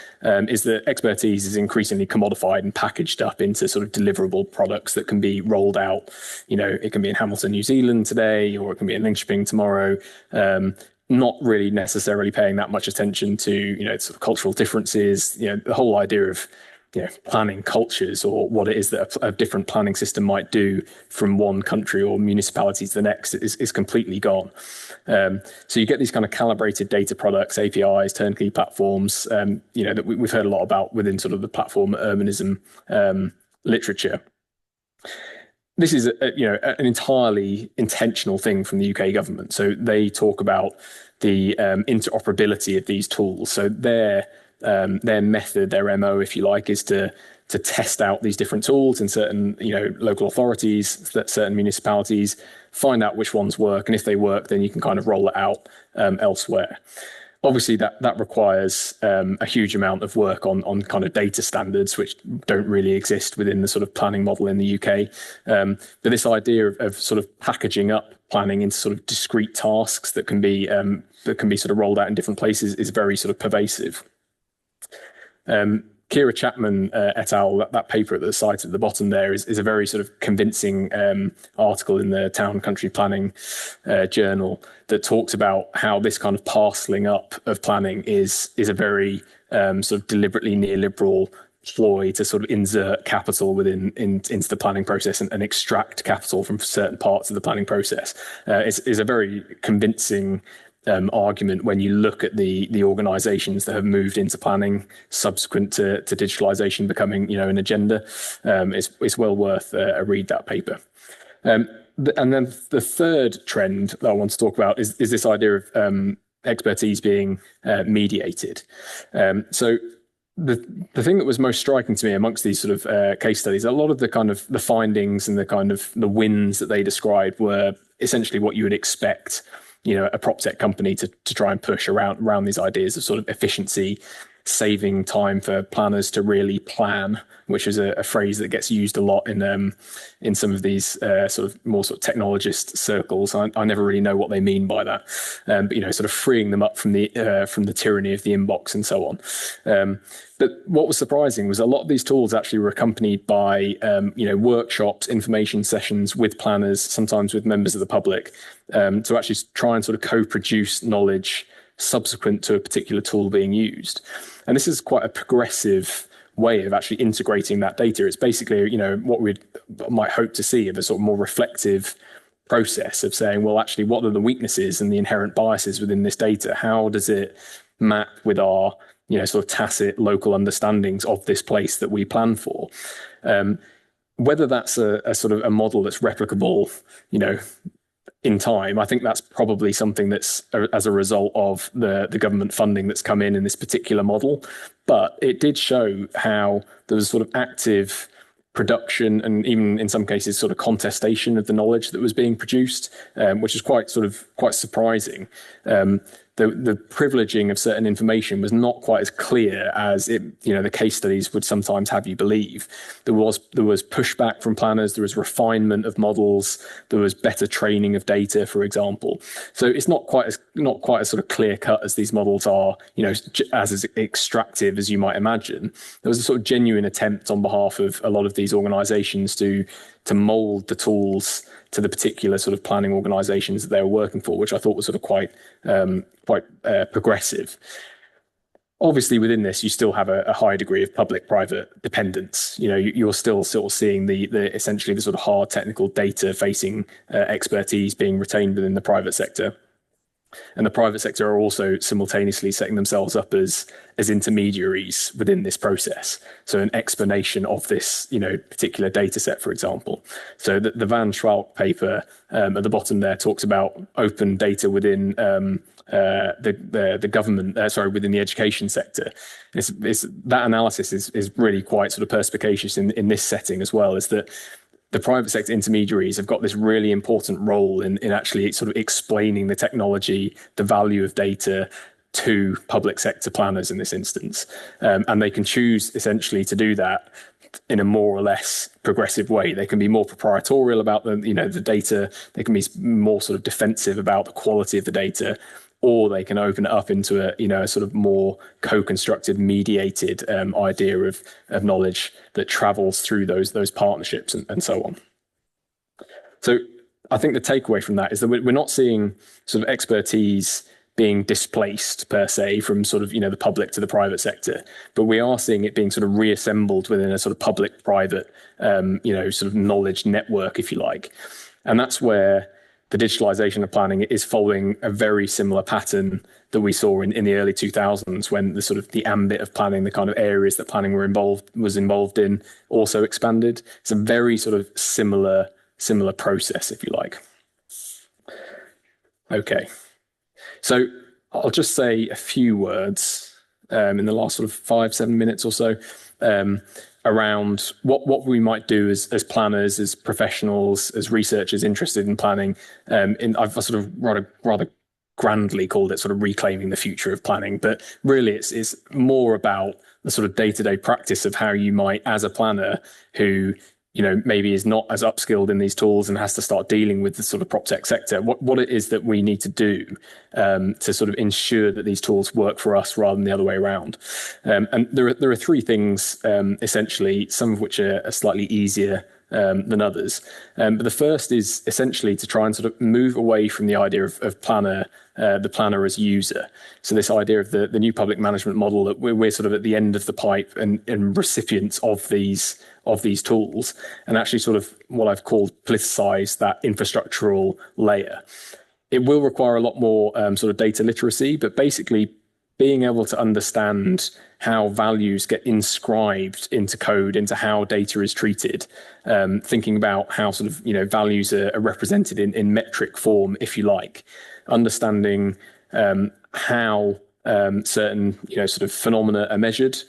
is that expertise is increasingly commodified and packaged up into sort of deliverable products that can be rolled out. It can be in Hamilton, New Zealand today, or it can be in Linköping tomorrow. Not really necessarily paying that much attention to, sort of cultural differences, the whole idea of planning cultures or what it is that a different planning system might do from one country or municipality to the next is completely gone. So you get these kind of calibrated data products, APIs, turnkey platforms, that we've heard a lot about within sort of the platform urbanism literature. This is an entirely intentional thing from the UK government. So they talk about the interoperability of these tools. So their method, their MO, if you like, is to test out these different tools in certain local authorities, certain municipalities, find out which ones work, and if they work, then you can kind of roll it out elsewhere. Obviously, that requires a huge amount of work on kind of data standards, which don't really exist within the sort of planning model in the UK. But this idea of sort of packaging up planning into sort of discrete tasks that can be sort of rolled out in different places is very sort of pervasive. Kira Chapman et al., that paper at the site at the bottom there is a very sort of convincing article in the Town Country Planning Journal that talks about how this kind of parceling up of planning is a very sort of deliberately neoliberal ploy to sort of insert capital into the planning process and extract capital from certain parts of the planning process. Is a very convincing argument when you look at the organizations that have moved into planning subsequent to digitalization becoming an agenda. It's well worth a read, that paper. The and then the third trend that I want to talk about is this idea of expertise being mediated. So the thing that was most striking to me amongst these sort of case studies, a lot of the kind of the findings and the kind of the wins that they described were essentially what you would expect, you know, a prop tech company to try and push around these ideas of sort of efficiency, saving time for planners to really plan, which is a phrase that gets used a lot in some of these sort of more sort of technologist circles. I never really know what they mean by that, but you know, sort of freeing them up from the tyranny of the inbox and so on. But what was surprising was a lot of these tools actually were accompanied by you know, workshops, information sessions with planners, sometimes with members of the public, to actually try and sort of co-produce knowledge subsequent to a particular tool being used. And this is quite a progressive way of actually integrating that data. It's basically, you know, what we might hope to see of a sort of more reflective process of saying, well, actually, what are the weaknesses and the inherent biases within this data? How does it map with our, you know, sort of tacit local understandings of this place that we plan for? Whether that's a sort of a model that's replicable, you know, in time, I think that's probably something that's as a result of the government funding that's come in this particular model. But it did show how there was sort of active production and even in some cases sort of contestation of the knowledge that was being produced, which is quite surprising. The privileging of certain information was not quite as clear as it, you know, the case studies would sometimes have you believe. There was pushback from planners, there was refinement of models, there was better training of data, for example. So it's not quite as sort of clear cut as these models are, you know, as extractive as you might imagine. There was a sort of genuine attempt on behalf of a lot of these organizations to mold the tools to the particular sort of planning organizations that they were working for, which I thought was sort of quite progressive. Obviously, within this, you still have a high degree of public-private dependence. You know, you're still sort of seeing the essentially the sort of hard technical data-facing expertise being retained within the private sector. And the private sector are also simultaneously setting themselves up as intermediaries within this process. So an explanation of this, you know, particular data set, for example. So the Van Schwalk paper at the bottom there talks about open data within the government, within the education sector. That analysis is really quite sort of perspicacious in this setting as well, is that the private sector intermediaries have got this really important role in actually sort of explaining the technology, the value of data to public sector planners in this instance. And they can choose essentially to do that in a more or less progressive way. They can be more proprietorial about the data. They can be more sort of defensive about the quality of the data, or they can open it up into a sort of more co-constructed, mediated idea of knowledge that travels through those partnerships and so on. So I think the takeaway from that is that we're not seeing sort of expertise being displaced per se from sort of, you know, the public to the private sector, but we are seeing it being sort of reassembled within a sort of public-private, sort of knowledge network, if you like. And that's where the digitalization of planning is following a very similar pattern that we saw in the early 2000s, when the sort of the ambit of planning, the kind of areas that planning was involved in, also expanded. It's a very sort of similar process, if you like. Okay, so I'll just say a few words in the last sort of 5-7 minutes or so around what we might do as planners, as professionals, as researchers interested in planning. I've sort of rather grandly called it sort of reclaiming the future of planning, but really it's more about the sort of day-to-day practice of how you might, as a planner who, you know, maybe is not as upskilled in these tools and has to start dealing with the sort of prop tech sector, what it is that we need to do to sort of ensure that these tools work for us rather than the other way around. And there are three things, essentially, some of which are slightly easier than others. But the first is essentially to try and sort of move away from the idea of the planner as user. So this idea of the new public management model, that we're sort of at the end of the pipe and recipients of these tools, and actually sort of what I've called politicize that infrastructural layer. It will require a lot more sort of data literacy, but basically being able to understand how values get inscribed into code, into how data is treated, thinking about how sort of, values are represented in metric form, if you like, understanding how certain, sort of phenomena are measured.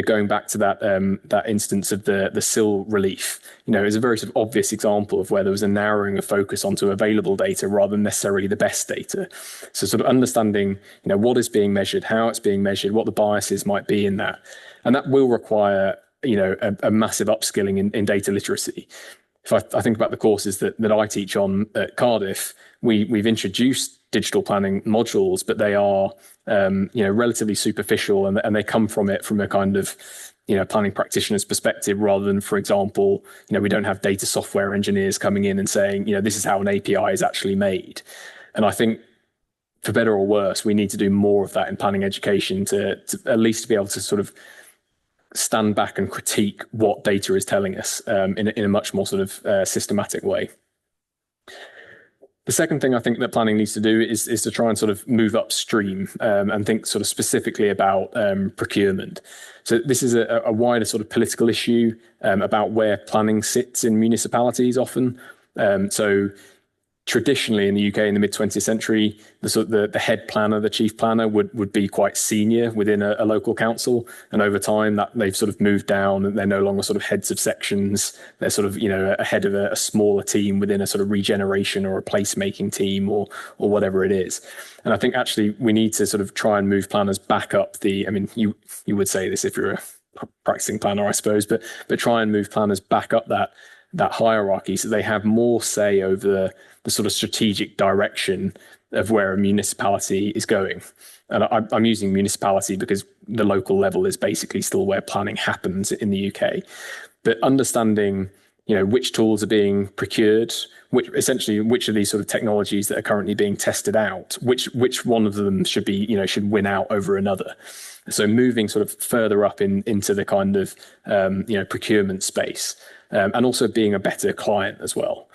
Going back to that instance of the sill relief, is a very sort of obvious example of where there was a narrowing of focus onto available data rather than necessarily the best data. So sort of understanding, what is being measured, how it's being measured, what the biases might be in that. And that will require, a massive upskilling in data literacy. If I think about the courses that I teach on at Cardiff, we've introduced digital planning modules, but they are relatively superficial, and they come from a kind of planning practitioner's perspective, rather than, for example, we don't have data software engineers coming in and saying, this is how an API is actually made. And I think, for better or worse, we need to do more of that in planning education to at least be able to sort of stand back and critique what data is telling us in a much more sort of systematic way. The second thing I think that planning needs to do is to try and sort of move upstream and think sort of specifically about procurement. So this is a wider sort of political issue about where planning sits in municipalities often. So traditionally in the UK in the mid-20th century, the head planner, the chief planner would be quite senior within a local council. And over time that they've sort of moved down, and they're no longer sort of heads of sections. They're sort of, a head of a smaller team within a sort of regeneration or a placemaking team or whatever it is. And I think actually we need to sort of try and move planners back up you would say this if you're a practicing planner, I suppose, but try and move planners back up that hierarchy so they have more say over the sort of strategic direction of where a municipality is going. And I'm using municipality because the local level is basically still where planning happens in the UK. But understanding, which tools are being procured, which of these sort of technologies that are currently being tested out, which one of them should win out over another. So moving sort of further up into the kind of, procurement space, and also being a better client as well.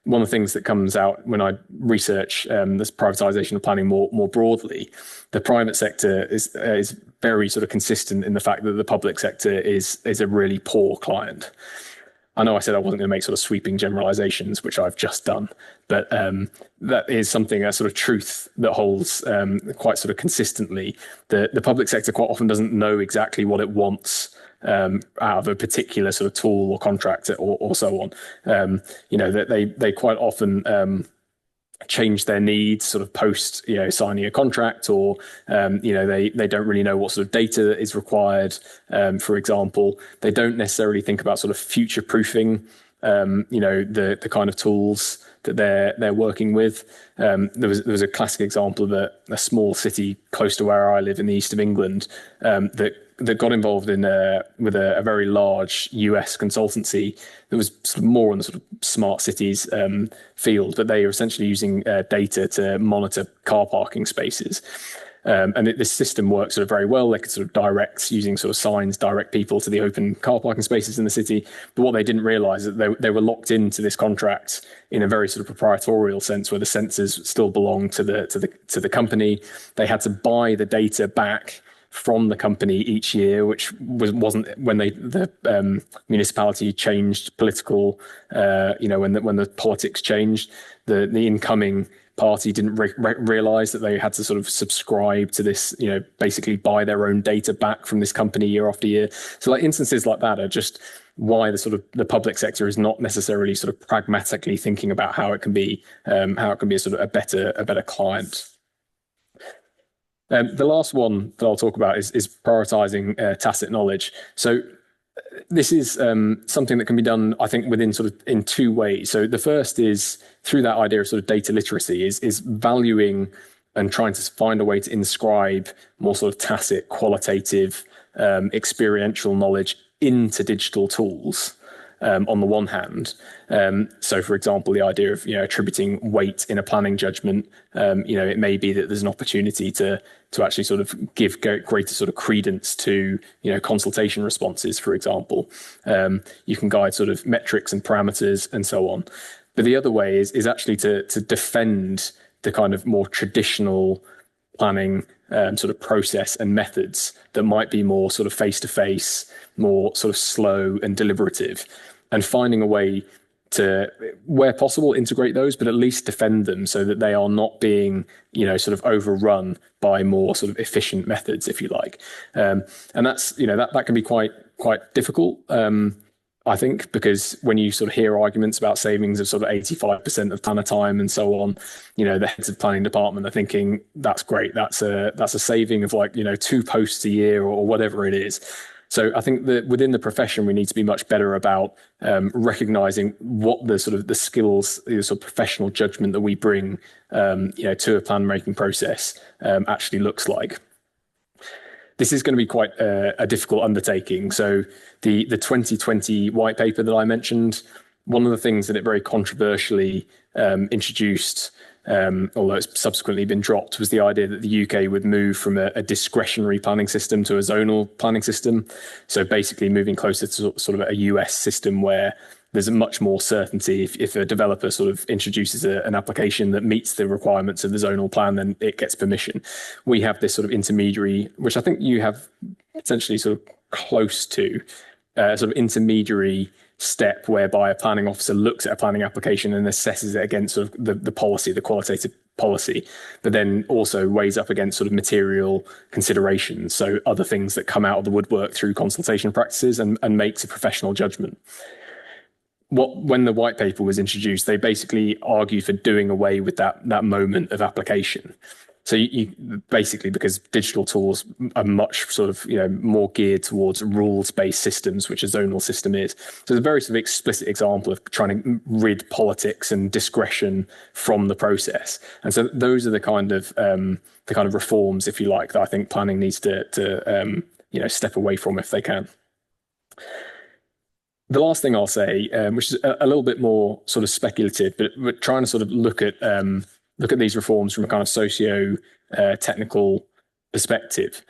One of the things that comes out when I research this privatization of planning more broadly, the private sector is very sort of consistent in the fact that the public sector is a really poor client. I know I said I wasn't going to make sort of sweeping generalizations, which I've just done, but that is something, a sort of truth that holds quite sort of consistently. The public sector quite often doesn't know exactly what it wants out of a particular sort of tool or contract or so on. That they quite often change their needs sort of post signing a contract, or they don't really know what sort of data is required. For example, they don't necessarily think about sort of future proofing the kind of tools that they're working with. There was a classic example of a small city close to where I live in the east of England that got involved with a very large US consultancy that was sort of more on the sort of smart cities field, but they are essentially using data to monitor car parking spaces. And this system works sort of very well. They could sort of using sort of signs, direct people to the open car parking spaces in the city. But what they didn't realize is that they were locked into this contract in a very sort of proprietorial sense, where the sensors still belong to the company. They had to buy the data back from the company each year, which wasn't when the municipality changed political, when the politics changed, the incoming party didn't realize that they had to sort of subscribe to this, basically buy their own data back from this company year after year. So like instances like that are just why the public sector is not necessarily sort of pragmatically thinking about how it can be a sort of a better client. The last one that I'll talk about is prioritizing tacit knowledge. So this is something that can be done, I think, in two ways. So the first is through that idea of sort of data literacy is valuing and trying to find a way to inscribe more sort of tacit, qualitative, experiential knowledge into digital tools. On the one hand, so for example, the idea of attributing weight in a planning judgment, it may be that there's an opportunity to actually sort of give greater sort of credence to consultation responses, for example. You can guide sort of metrics and parameters and so on. But the other way is actually to defend the kind of more traditional planning sort of process and methods that might be more sort of face-to-face, more sort of slow and deliberative, and finding a way to, where possible, integrate those, but at least defend them so that they are not being, sort of overrun by more sort of efficient methods, if you like. And that's, that can be quite difficult. I think, because when you sort of hear arguments about savings of sort of 85% of planner time and so on, the heads of planning department are thinking, that's great. That's a saving of like, 2 posts a year or whatever it is. So I think that within the profession, we need to be much better about recognizing what the sort of the skills, the sort of professional judgment that we bring, to a plan making process actually looks like. This is going to be quite a difficult undertaking. So the 2020 white paper that I mentioned, one of the things that it very controversially introduced, although it's subsequently been dropped, was the idea that the UK would move from a discretionary planning system to a zonal planning system. So basically moving closer to sort of a US system where there's a much more certainty. If a developer sort of introduces an application that meets the requirements of the zonal plan, then it gets permission. We have this sort of intermediary, which I think you have essentially sort of close to, sort of intermediary step whereby a planning officer looks at a planning application and assesses it against sort of the policy, the qualitative policy, but then also weighs up against sort of material considerations. So other things that come out of the woodwork through consultation practices and makes a professional judgment. When the white paper was introduced, they basically argued for doing away with that moment of application. So you basically, because digital tools are much sort of, more geared towards rules-based systems, which a zonal system is. So it's a very sort of explicit example of trying to rid politics and discretion from the process. And so those are the kind of reforms, if you like, that I think planning needs to step away from if they can. The last thing I'll say, which is a little bit more sort of speculative, but we're trying to sort of look at these reforms from a kind of socio-technical perspective,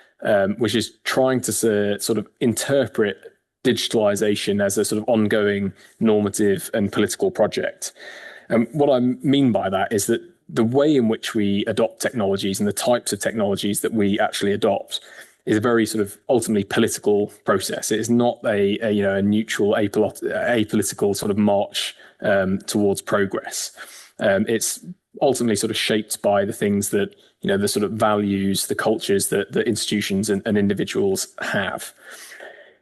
which is trying to sort of interpret digitalization as a sort of ongoing normative and political project. And what I mean by that is that the way in which we adopt technologies and the types of technologies that we actually adopt is a very sort of ultimately political process. It is not a neutral, apolitical sort of march towards progress. It's ultimately sort of shaped by the things that, the sort of values, the cultures that institutions and individuals have.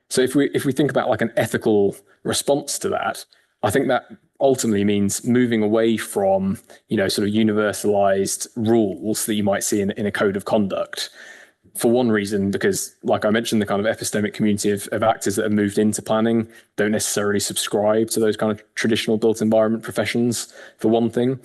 So if we think about like an ethical response to that, I think that ultimately means moving away from, sort of universalized rules that you might see in a code of conduct. For one reason, because like I mentioned, the kind of epistemic community of actors that have moved into planning don't necessarily subscribe to those kind of traditional built environment professions, for one thing.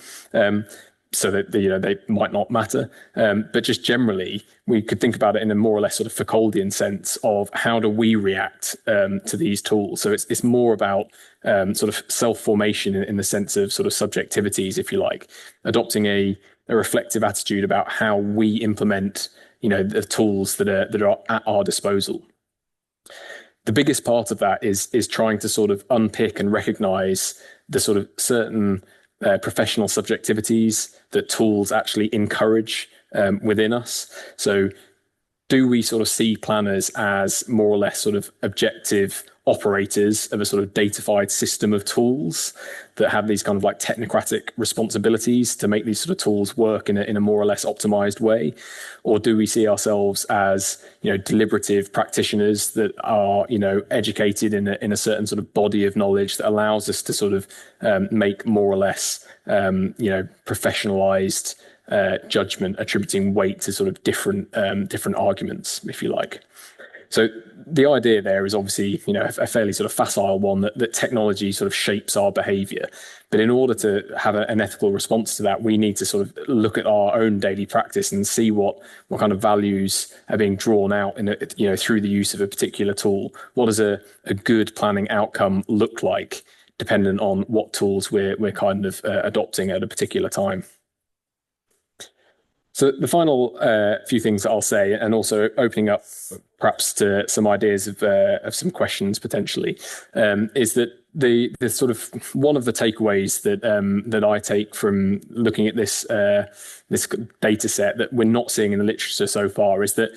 So that they might not matter. But just generally, we could think about it in a more or less sort of Foucauldian sense of how do we react to these tools. So it's more about sort of self-formation in the sense of sort of subjectivities, if you like, adopting a reflective attitude about how we implement the tools that are at our disposal. The biggest part of that is trying to sort of unpick and recognize the sort of certain professional subjectivities that tools actually encourage within us. So do we sort of see planners as more or less sort of objective operators of a sort of datafied system of tools that have these kind of like technocratic responsibilities to make these sort of tools work in a more or less optimized way? Or do we see ourselves as, deliberative practitioners that are, educated in a certain sort of body of knowledge that allows us to sort of make more or less, professionalized judgment, attributing weight to sort of different arguments, if you like. So the idea there is obviously, a fairly sort of facile one that technology sort of shapes our behavior. But in order to have an ethical response to that, we need to sort of look at our own daily practice and see what kind of values are being drawn out through the use of a particular tool. What does a good planning outcome look like, dependent on what tools we're kind of adopting at a particular time? So the final few things that I'll say, and also opening up perhaps to some ideas of some questions potentially, is that the sort of one of the takeaways that I take from looking at this this data set that we're not seeing in the literature so far is that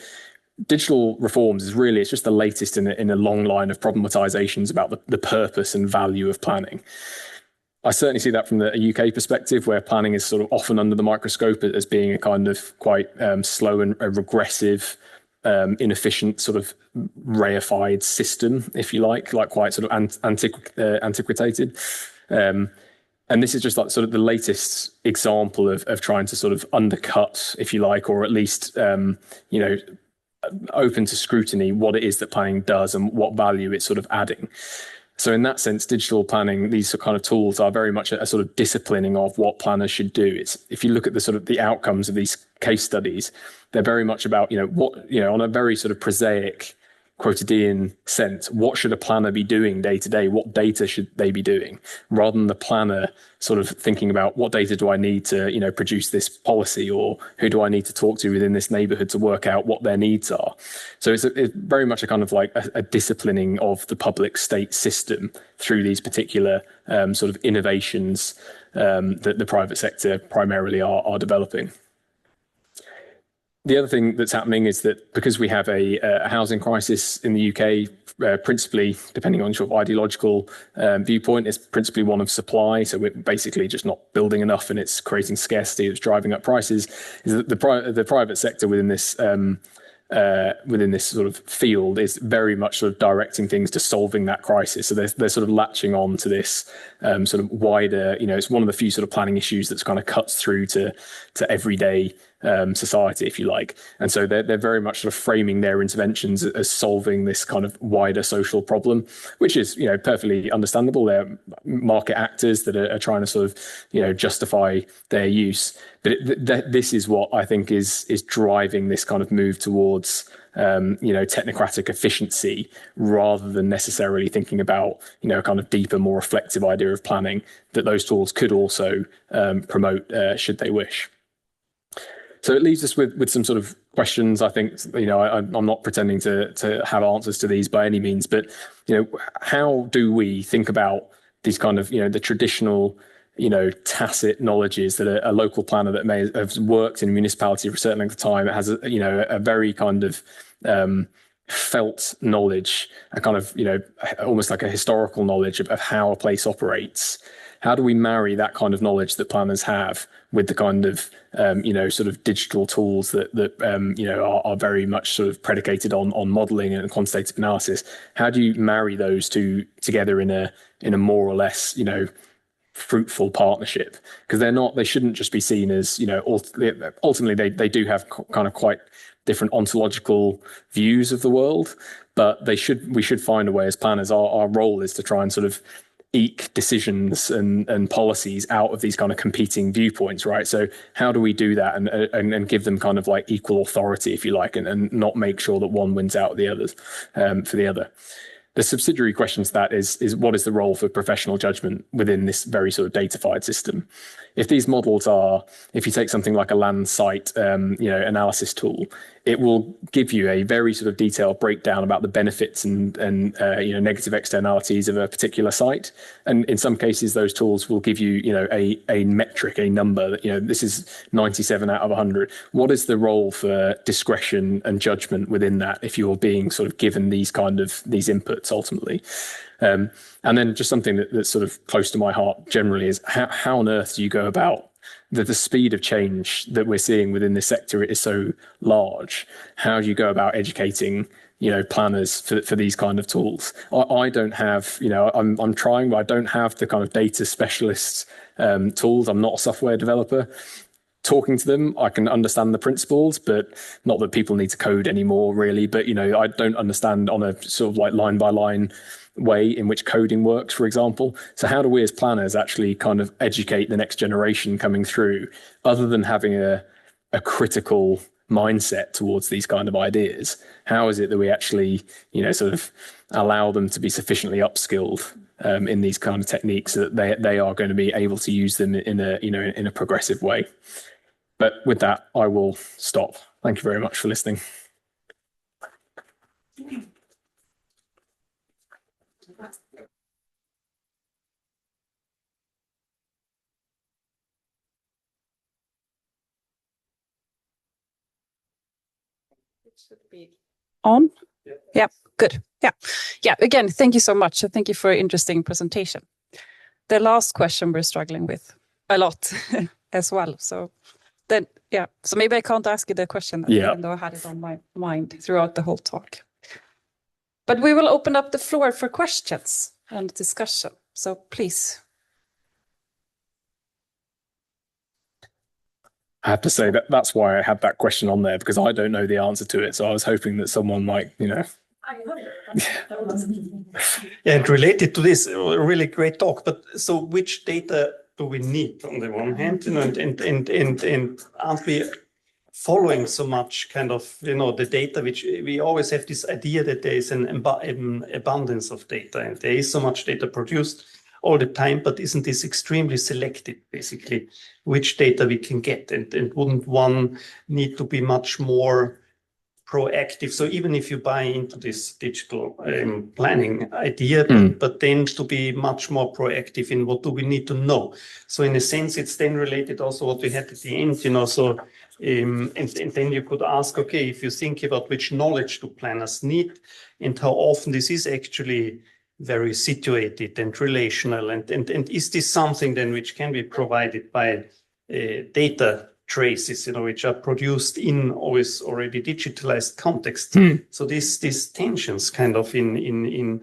digital reforms is really, it's just the latest in a long line of problematizations about the purpose and value of planning. I certainly see that from the UK perspective, where planning is sort of often under the microscope as being a kind of quite slow and a regressive, inefficient sort of reified system, if you like quite sort of antiquated. And this is just like sort of the latest example of trying to sort of undercut, if you like, or at least, you know, open to scrutiny what it is that planning does and what value it's sort of adding. So in that sense, digital planning, these kind of tools are very much a sort of disciplining of what planners should do. It's, if you look at the sort of the outcomes of these case studies, they're very much about, you know, what, you know, on a very sort of prosaic quotidian sense, what should a planner be doing day to day? What data should they be doing? Rather than the planner sort of thinking about what data do I need to, you know, produce this policy, or who do I need to talk to within this neighborhood to work out what their needs are. So it's very much a kind of like a disciplining of the public state system through these particular sort of innovations that the private sector primarily are developing. The other thing that's happening is that because we have a housing crisis in the UK, principally, depending on your ideological viewpoint, it's principally one of supply. So we're basically just not building enough, and it's creating scarcity that's driving up prices. Is that the private sector within this sort of field is very much sort of directing things to solving that crisis. So they're sort of latching on to this sort of wider, you know, it's one of the few sort of planning issues that's kind of cuts through to everyday society, if you like. And so they're very much sort of framing their interventions as solving this kind of wider social problem, which is, you know, perfectly understandable. They're market actors that are trying to sort of, you know, justify their use. But this is what I think is driving this kind of move towards, you know, technocratic efficiency, rather than necessarily thinking about, you know, a kind of deeper, more reflective idea of planning that those tools could also promote should they wish. So it leaves us with some sort of questions. I think, you know, I'm not pretending to have answers to these by any means, but, you know, how do we think about these kind of, you know, the traditional, you know, tacit knowledges that a local planner that may have worked in a municipality for a certain length of time has, you know, a very kind of felt knowledge, a kind of, you know, almost like a historical knowledge of how a place operates. How do we marry that kind of knowledge that planners have with the kind of, you know, sort of digital tools that you know, are very much sort of predicated on modeling and quantitative analysis? How do you marry those two together in a more or less, you know, fruitful partnership? Because they shouldn't just be seen as, you know, ultimately they do have kind of quite different ontological views of the world, but we should find a way as planners. Our role is to try and sort of eke decisions and policies out of these kind of competing viewpoints, right? So how do we do that and give them kind of like equal authority, if you like, and not make sure that one wins out the others for the other? The subsidiary question to that is what is the role for professional judgment within this very sort of datafied system? If these models are, if you take something like a land site, you know, analysis tool, it will give you a very sort of detailed breakdown about the benefits and you know, negative externalities of a particular site. And in some cases, those tools will give you, you know, a metric, a number that, you know, this is 97 out of 100. What is the role for discretion and judgment within that if you're being sort of given these inputs ultimately? And then just something that's sort of close to my heart generally is how on earth do you go about the speed of change that we're seeing within this sector is so large. How do you go about educating, you know, planners for these kind of tools? I don't have, you know, I'm trying, but I don't have the kind of data specialist tools. I'm not a software developer. Talking to them, I can understand the principles, but not that people need to code anymore, really. But, you know, I don't understand on a sort of like line by line way in which coding works, for example. So how do we as planners actually kind of educate the next generation coming through, other than having a critical mindset towards these kind of ideas? How is it that we actually, you know, sort of allow them to be sufficiently upskilled in these kind of techniques so that they are going to be able to use them in a, you know, in a progressive way? But with that, I will stop. Thank you very much for listening. Should be on. Yeah, good. Yeah. Again, thank you so much. Thank you for an interesting presentation. The last question we're struggling with a lot as well. So then, so maybe I can't ask you the question, even though I had it on my mind throughout the whole talk. But we will open up the floor for questions and discussion. So please. I have to say that's why I had that question on there, because I don't know the answer to it. So I was hoping that someone might, And related to this, a really great talk. But so which data do we need on the one hand, and aren't we following so much kind of, the data, which we always have this idea that there is an abundance of data and there is so much data produced all the time, but isn't this extremely selected, basically, which data we can get? And wouldn't one need to be much more proactive? So even if you buy into this digital planning idea, but then to be much more proactive in what do we need to know? So in a sense, it's then related also what we had at the end, so and then you could ask, okay, if you think about which knowledge do planners need and how often this is actually very situated and relational, and is this something then which can be provided by data traces, which are produced in always already digitalized context. So these tensions kind of in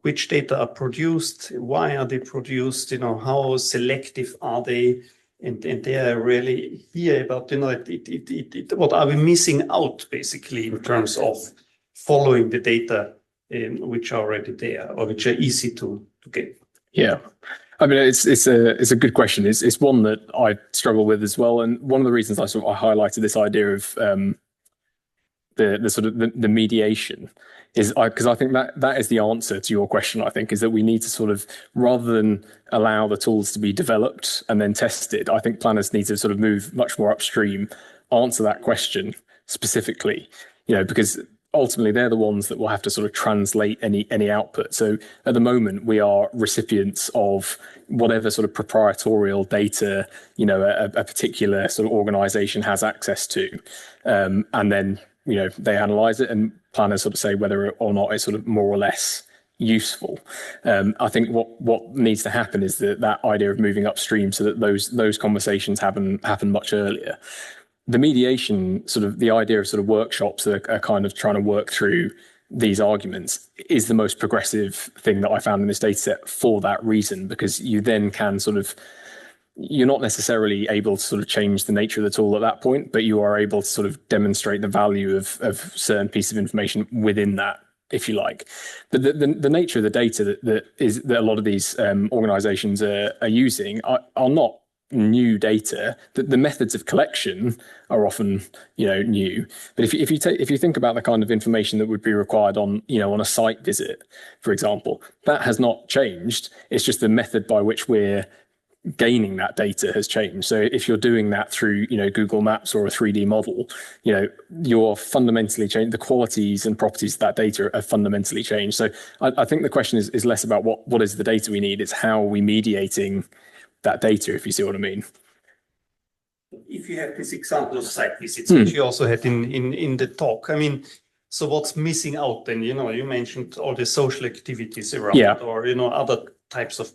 which data are produced, why are they produced, how selective are they, and they are really here about, what are we missing out, basically, in terms of following the data which are already there or which are easy to get. Yeah. I mean, it's a good question. It's one that I struggle with as well. And one of the reasons I highlighted this idea of the sort of the mediation is because I think that is the answer to your question. I think is that we need to sort of, rather than allow the tools to be developed and then tested, I think planners need to sort of move much more upstream, answer that question specifically, because ultimately they're the ones that will have to sort of translate any output. So at the moment we are recipients of whatever sort of proprietorial data a particular sort of organization has access to, and then they analyze it and planners sort of say whether or not it's sort of more or less useful. I think what needs to happen is that idea of moving upstream so that those conversations happen much earlier. The mediation, sort of the idea of sort of workshops that are kind of trying to work through these arguments, is the most progressive thing that I found in this data set for that reason, because you then can you're not necessarily able to sort of change the nature of the tool at that point, but you are able to sort of demonstrate the value of certain pieces of information within that, if you like. But the nature of the data that a lot of these organizations are using are not new data. The methods of collection are often new, but if you think about the kind of information that would be required on a site visit, for example, that has not changed. It's just the method by which we're gaining that data has changed. So if you're doing that through Google Maps or a 3D model, you're fundamentally changed. The qualities and properties of that data are fundamentally changed. So I think the question is less about what is the data we need, it's how are we mediating that data, if you see what I mean. If you have this example of site visits, which you also had in the talk, I mean, so what's missing out then? You mentioned all the social activities around it, or other types of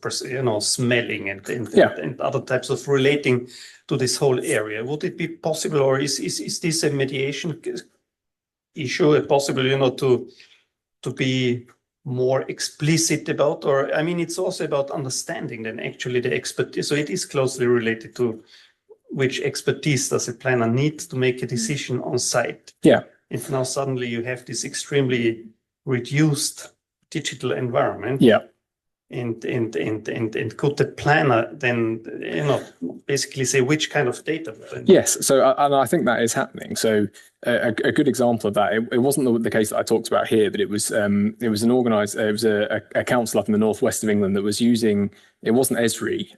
smelling and other types of relating to this whole area. Would it be possible, or is this a mediation issue possible, to be more explicit about, or I mean, it's also about understanding then actually the expertise. So it is closely related to which expertise does a planner need to make a decision on site. Yeah. And now suddenly you have this extremely reduced digital environment. Yeah. And could the planner then basically say which kind of data? Yes, so and I think that is happening. So a good example of that, it wasn't the case that I talked about here, but it was a council up in the northwest of England that was using, it wasn't Esri,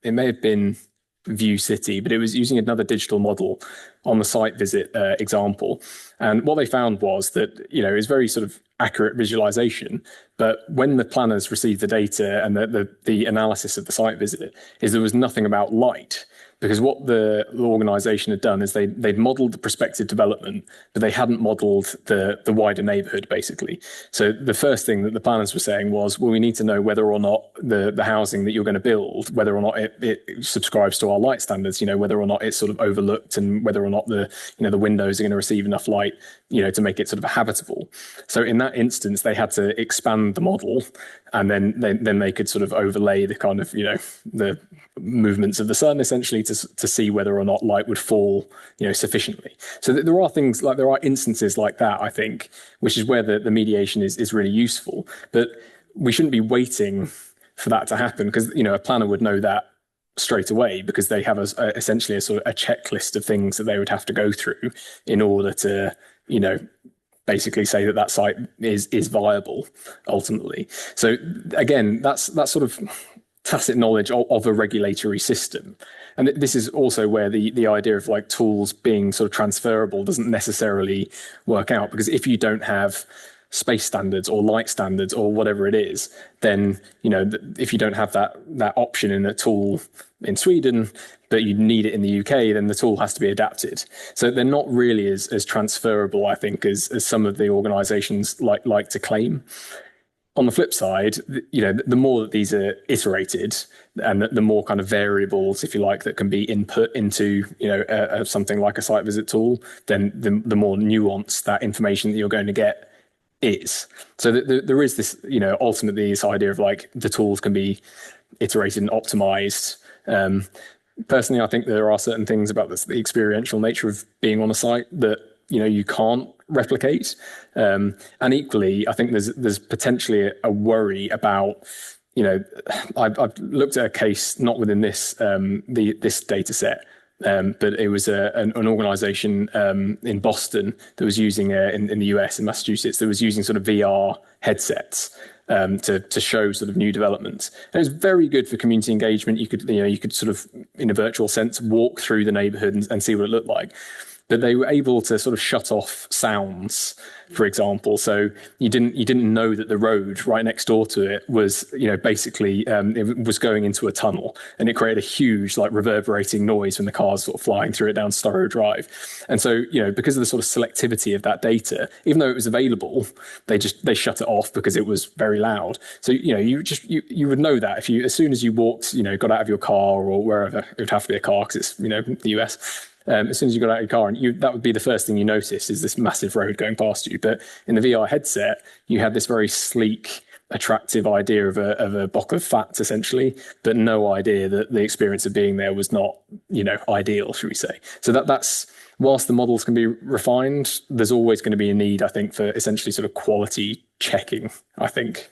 it may have been View City, but it was using another digital model on the site visit example. And what they found was that, it's very sort of accurate visualization. But when the planners received the data and the analysis of the site visit, is there was nothing about light. Because what the organisation had done is they'd modelled the prospective development, but they hadn't modelled the wider neighbourhood, basically. So the first thing that the planners were saying was, well, we need to know whether or not the housing that you're going to build, whether or not it subscribes to our light standards, whether or not it's sort of overlooked, and whether or not the windows are going to receive enough light, to make it sort of habitable. So in that instance, they had to expand the model, and then they could sort of overlay the kind of, the movements of the sun, essentially, to see whether or not light would fall, sufficiently. So there are instances like that, I think, which is where the mediation is really useful. But we shouldn't be waiting for that to happen, because, a planner would know that straight away, because they have essentially a sort of a checklist of things that they would have to go through in order to, basically say that site is viable ultimately. So again, that's sort of tacit knowledge of a regulatory system. And this is also where the idea of like tools being sort of transferable doesn't necessarily work out, because if you don't have space standards or light standards or whatever it is, then, if you don't have that option in a tool in Sweden, but you need it in the UK, then the tool has to be adapted. So they're not really as transferable, I think, as some of the organizations like to claim. On the flip side, the more that these are iterated, and the more kind of variables, if you like, that can be input into, something like a site visit tool, then the more nuanced that information that you're going to get is. So there is this, ultimately this idea of like the tools can be iterated and optimized. Personally, I think there are certain things about the experiential nature of being on a site that, you can't replicate. And equally, I think there's potentially a worry about, I've looked at a case not within this this data set, but it was an organization in Boston that was using in the US, in Massachusetts, that was using sort of VR headsets to show sort of new developments. And it was very good for community engagement. You could sort of, in a virtual sense, walk through the neighborhood and see what it looked like. But they were able to sort of shut off sounds, for example. So you didn't know that the road right next door to it was, basically it was going into a tunnel, and it created a huge like reverberating noise when the cars sort of flying through it down Storrow Drive. And so, because of the sort of selectivity of that data, even though it was available, they shut it off because it was very loud. So, you would know that if as soon as you walked, got out of your car or wherever, it would have to be a car because it's, the US. As soon as you got out of your car, and that would be the first thing you notice, is this massive road going past you. But in the VR headset, you had this very sleek, attractive idea of a block of fat, essentially, but no idea that the experience of being there was not, ideal, should we say. So that's, whilst the models can be refined, there's always going to be a need, I think, for essentially sort of quality checking, I think.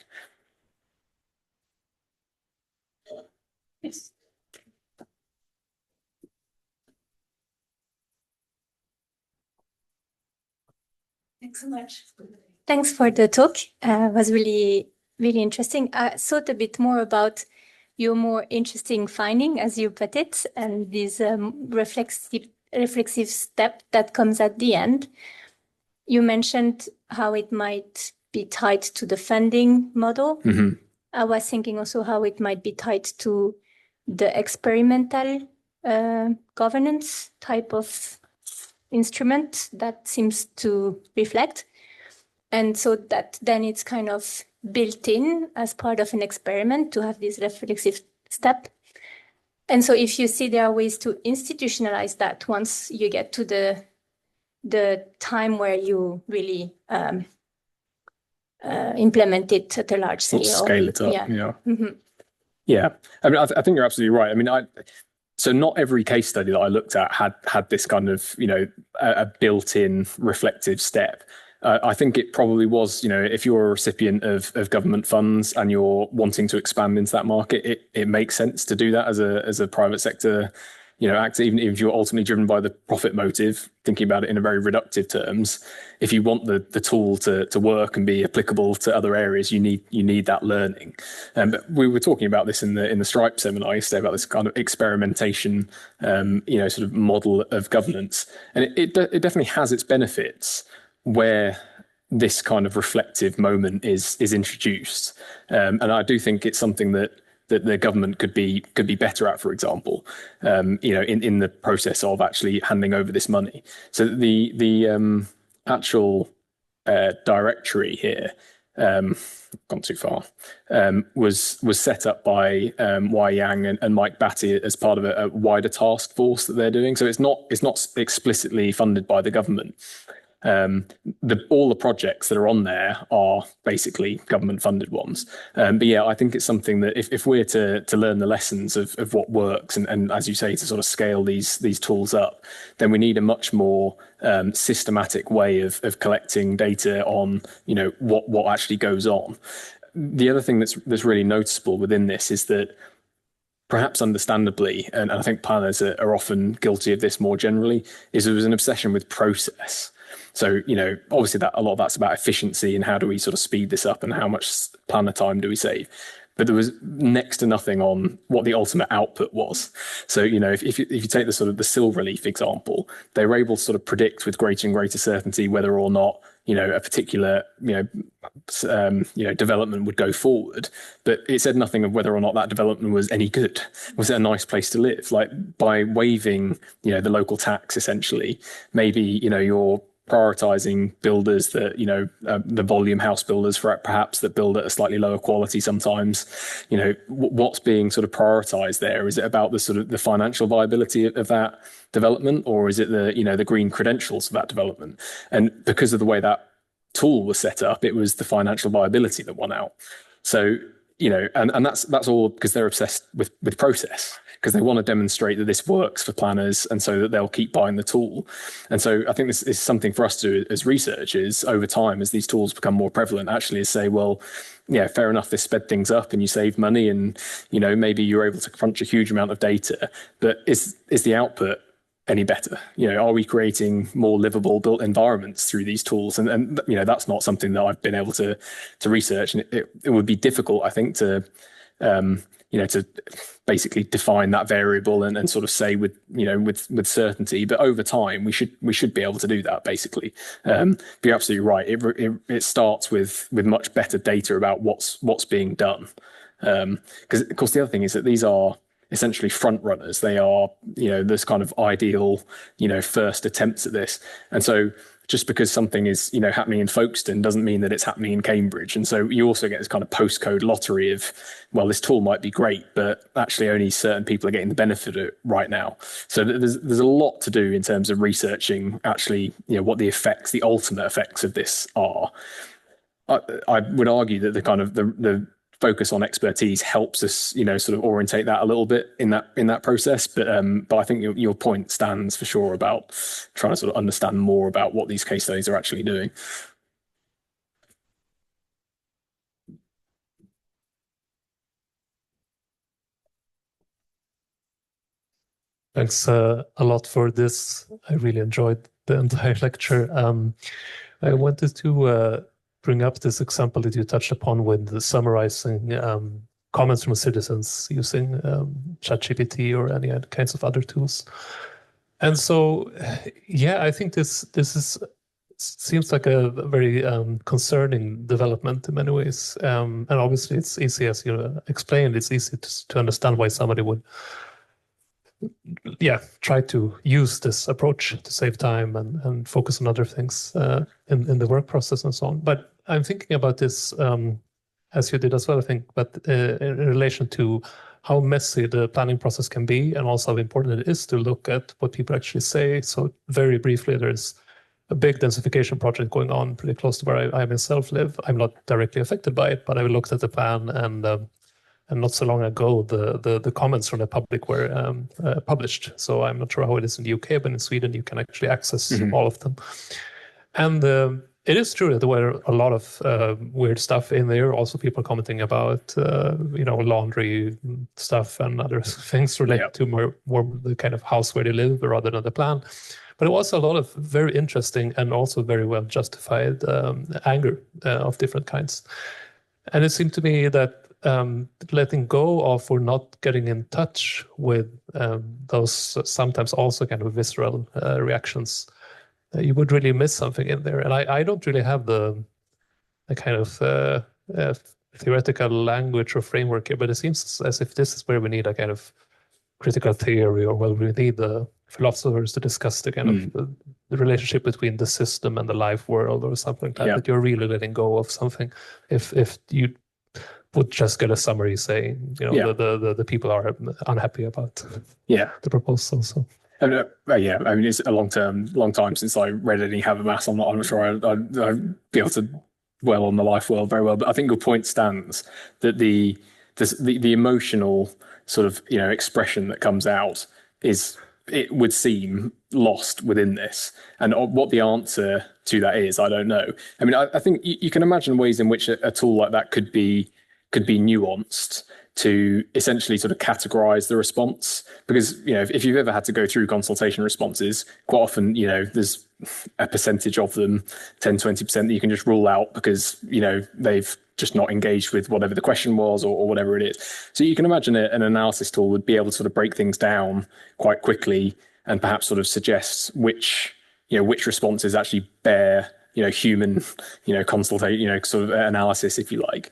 Yes. Thanks so much. Thanks for the talk. It was really, really interesting. I thought a bit more about your more interesting finding, as you put it, and this reflexive step that comes at the end. You mentioned how it might be tied to the funding model. Mm-hmm. I was thinking also how it might be tied to the experimental governance type of instrument that seems to reflect. And so that then it's kind of built in as part of an experiment to have this reflexive step. And so if you see there are ways to institutionalize that once you get to the time where you really implement it at a large scale. Scale it up, yeah. Mm-hmm. Yeah, I mean, I think you're absolutely right. I mean, so not every case study that I looked at had this kind of, a built-in reflective step. I think it probably was, if you're a recipient of government funds and you're wanting to expand into that market, it makes sense to do that as a private sector, actor, even if you're ultimately driven by the profit motive, thinking about it in a very reductive terms. If you want the tool to work and be applicable to other areas, you need that learning. But we were talking about this in the Stripe seminar yesterday, about this kind of experimentation, sort of model of governance, and it definitely has its benefits where this kind of reflective moment is introduced. And I do think it's something that the government could be better at, for example, in the process of actually handing over this money. So the actual directory here, gone too far, was set up by Wai Yang and Mike Batty as part of a wider task force that they're doing. So it's not explicitly funded by the government. All the projects that are on there are basically government funded ones. But yeah, I think it's something that if we're to learn the lessons of what works and as you say, to sort of scale these tools up, then we need a much more systematic way of collecting data on, what actually goes on. The other thing that's really noticeable within this is that perhaps understandably, and I think planners are often guilty of this more generally, is there was an obsession with process. So, obviously a lot of that's about efficiency and how do we sort of speed this up and how much planner time do we save? But there was next to nothing on what the ultimate output was. So, if you take the sort of the Silverleaf example, they were able to sort of predict with greater and greater certainty whether or not, a particular, development would go forward. But it said nothing of whether or not that development was any good. Was it a nice place to live? Like by waiving, the local tax, essentially, maybe, you're prioritizing builders that, the volume house builders for perhaps that build at a slightly lower quality sometimes. What's being sort of prioritized there? Is it about the sort of the financial viability of that development, or is it the green credentials of that development? And because of the way that tool was set up, it was the financial viability that won out. So, and that's all because they're obsessed with process, because they want to demonstrate that this works for planners and so that they'll keep buying the tool. And so I think this is something for us to, as researchers over time, as these tools become more prevalent, actually is say, well, yeah, fair enough, this sped things up and you saved money and, maybe you're able to crunch a huge amount of data, but is the output any better? Are we creating more livable built environments through these tools? And that's not something that I've been able to research. And it would be difficult, I think, to basically define that variable and sort of say with certainty. But over time, we should be able to do that, basically. But you're absolutely right. It starts with much better data about what's being done. Because of course the other thing is that these are essentially front runners. They are, this kind of ideal, first attempts at this. And so just because something is, happening in Folkestone doesn't mean that it's happening in Cambridge. And so you also get this kind of postcode lottery of, well, this tool might be great, but actually only certain people are getting the benefit of it right now. So there's a lot to do in terms of researching actually, what the ultimate effects of this are. I would argue that the kind of the focus on expertise helps us, sort of orientate that a little bit in that process. But I think your point stands for sure about trying to sort of understand more about what these case studies are actually doing. Thanks a lot for this. I really enjoyed the entire lecture. I wanted to bring up this example that you touched upon with the summarizing comments from citizens using ChatGPT or any other kinds of other tools. And so, yeah, I think this seems like a very concerning development in many ways. And obviously it's easy, as you explained, it's easy to understand why somebody would try to use this approach to save time and focus on other things in the work process and so on. But I'm thinking about this, as you did as well, I think, but in relation to how messy the planning process can be and also how important it is to look at what people actually say. So very briefly, there's a big densification project going on pretty close to where I myself live. I'm not directly affected by it, but I looked at the plan and not so long ago, the comments from the public were published. So I'm not sure how it is in the UK, but in Sweden, you can actually access all of them. And it is true that there were a lot of weird stuff in there. Also, people commenting about, laundry stuff and other things related to more the kind of house where they live rather than the plan. But it was a lot of very interesting and also very well justified anger of different kinds. And it seemed to me that letting go of or not getting in touch with those sometimes also kind of visceral reactions you would really miss something in there. And I don't really have the kind of theoretical language or framework here, but it seems as if this is where we need a kind of critical theory, or where we need the philosophers to discuss the kind of the relationship between the system and the life world, or something like that. That you're really letting go of something. If you would just get a summary saying, the people are unhappy about the proposal. So. Yeah, I mean, it's a long time since I read any Habermas. I'm not sure I'd be able to dwell on the life world very well, but I think your point stands that the emotional sort of expression that comes out it would seem lost within this, and what the answer to that is, I don't know. I mean, I think you can imagine ways in which a tool like that could be nuanced to essentially sort of categorize the response, because if you've ever had to go through consultation responses, quite often there's a percentage of them, 10-20%, that you can just rule out because they've just not engaged with whatever the question was, or whatever it is. So you can imagine an analysis tool would be able to sort of break things down quite quickly and perhaps sort of suggest which responses actually bear human, consultation, sort of analysis, if you like,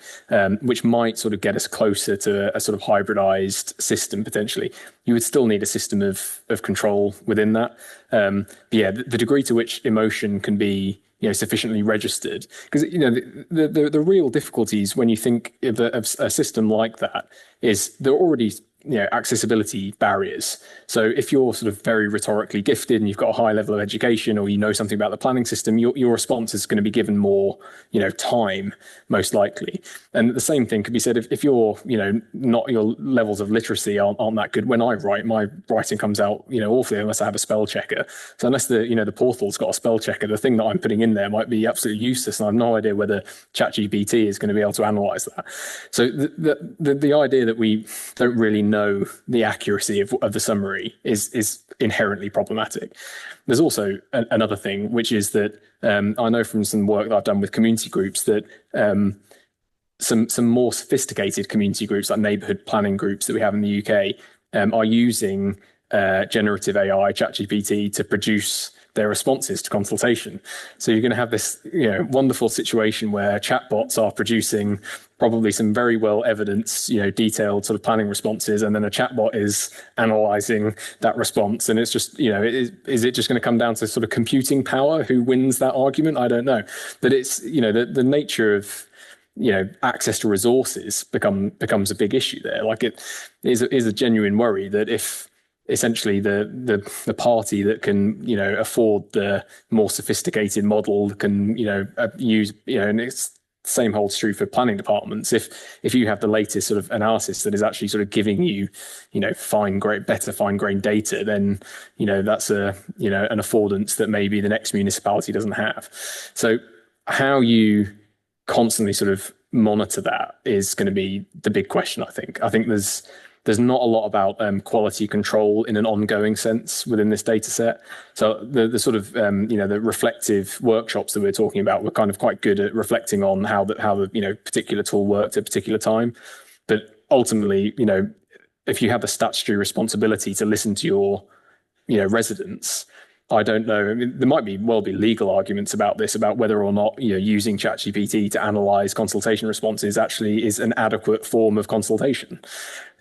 which might sort of get us closer to a sort of hybridized system potentially. You would still need a system of control within that. The degree to which emotion can be sufficiently registered, because the real difficulties when you think of a system like that is there are already accessibility barriers. So if you're sort of very rhetorically gifted and you've got a high level of education, or something about the planning system, your response is going to be given more time, most likely. And the same thing could be said if you're not, your levels of literacy aren't that good. When I write, my writing comes out awfully unless I have a spell checker. So unless the portal's got a spell checker, the thing that I'm putting in there might be absolutely useless, and I have no idea whether ChatGPT is going to be able to analyze that. So the idea that we don't really know the accuracy of the summary is inherently problematic. There's also another thing, which is that I know from some work that I've done with community groups that some more sophisticated community groups, like neighbourhood planning groups that we have in the UK, are using generative AI, ChatGPT, to produce their responses to consultation. So you're going to have this wonderful situation where chatbots are producing probably some very well evidenced, detailed sort of planning responses, and then a chatbot is analyzing that response. And it's just, is it just going to come down to sort of computing power? Who wins that argument? I don't know. But it's, the nature of access to resources becomes a big issue there. Like, it is a genuine worry that if essentially the party that can afford the more sophisticated model can use and it's the same holds true for planning departments. If you have the latest sort of analysis that is actually sort of giving you better fine-grained data, then that's an affordance that maybe the next municipality doesn't have. So how you constantly sort of monitor that is going to be the big question. I think there's not a lot about quality control in an ongoing sense within this data set. So the sort of the reflective workshops that we're talking about were kind of quite good at reflecting on how the particular tool worked at a particular time. But ultimately, if you have the statutory responsibility to listen to your residents, I don't know. I mean, there might be legal arguments about this, about whether or not using ChatGPT to analyze consultation responses actually is an adequate form of consultation.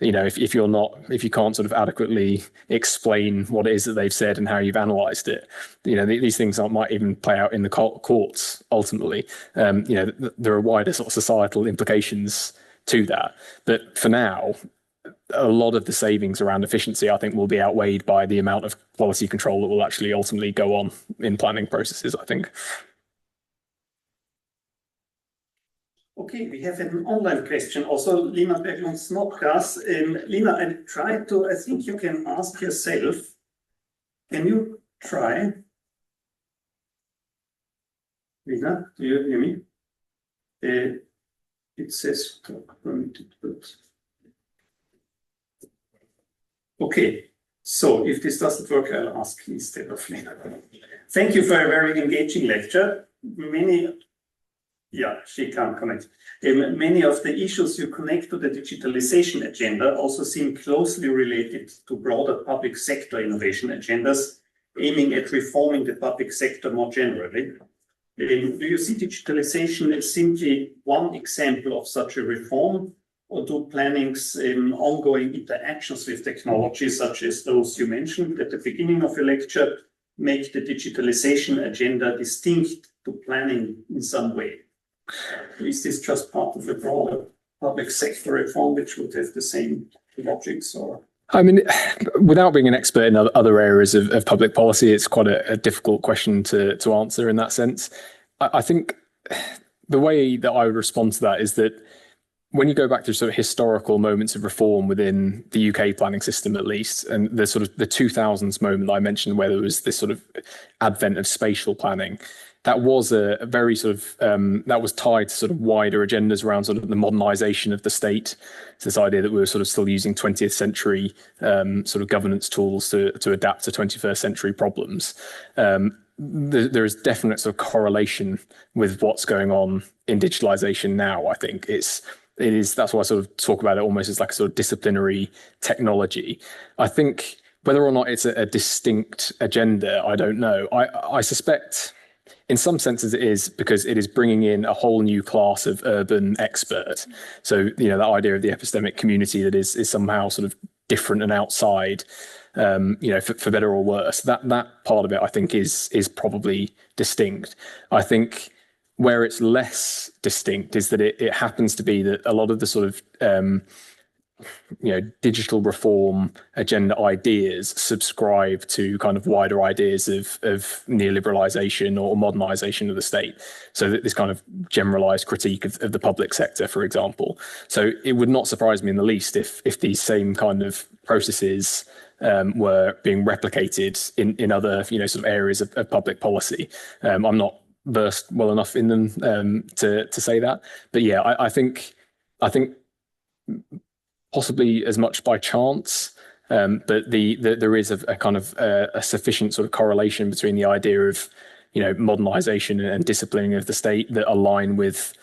If you can't sort of adequately explain what it is that they've said and how you've analyzed it, these things might even play out in the courts ultimately. There are wider sort of societal implications to that. But for now, a lot of the savings around efficiency, I think, will be outweighed by the amount of quality control that will actually ultimately go on in planning processes, I think. Okay, we have an online question also. Lina Berglund-Snodgrass. Lina, I think you can ask yourself. Can you try? Lina, do you hear me? It says permitted, but... Okay, so if this doesn't work, I'll ask instead of Lena. Thank you for a very engaging lecture. She can't connect. Many of the issues you connect to the digitalization agenda also seem closely related to broader public sector innovation agendas, aiming at reforming the public sector more generally. Do you see digitalization as simply one example of such a reform, or do planning's ongoing interactions with technology, such as those you mentioned at the beginning of your lecture, make the digitalization agenda distinct to planning in some way? Is this just part of a broader public sector reform which would have the same logics, or? I mean, without being an expert in other areas of public policy, it's quite a difficult question to answer in that sense. I think the way that I would respond to that is that when you go back to sort of historical moments of reform within the UK planning system, at least, and the sort of the 2000s moment that I mentioned, where there was this sort of advent of spatial planning, that was a very sort of that was tied to sort of wider agendas around sort of the modernisation of the state. It's this idea that we were sort of still using 20th century sort of governance tools to adapt to 21st century problems. There is definite sort of correlation with what's going on in digitalisation now. I think it is that's why I sort of talk about it almost as like a sort of disciplinary technology. I think whether or not it's a distinct agenda, I don't know. I suspect in some senses it is, because it is bringing in a whole new class of urban expert. So, you know, that idea of the epistemic community that is somehow sort of different and outside, you know, for better or worse. That part of it, I think, is probably distinct. I think where it's less distinct is that it happens to be that a lot of the sort of you know, digital reform agenda ideas subscribe to kind of wider ideas of neoliberalization or modernization of the state. So that this kind of generalized critique of the public sector, for example. So it would not surprise me in the least if these same kind of processes were being replicated in other, you know, sort of areas of public policy. I'm not versed well enough in them to say that, but yeah, I think possibly as much by chance, but there is a kind of a sufficient sort of correlation between the idea of, you know, modernization and disciplining of the state that align with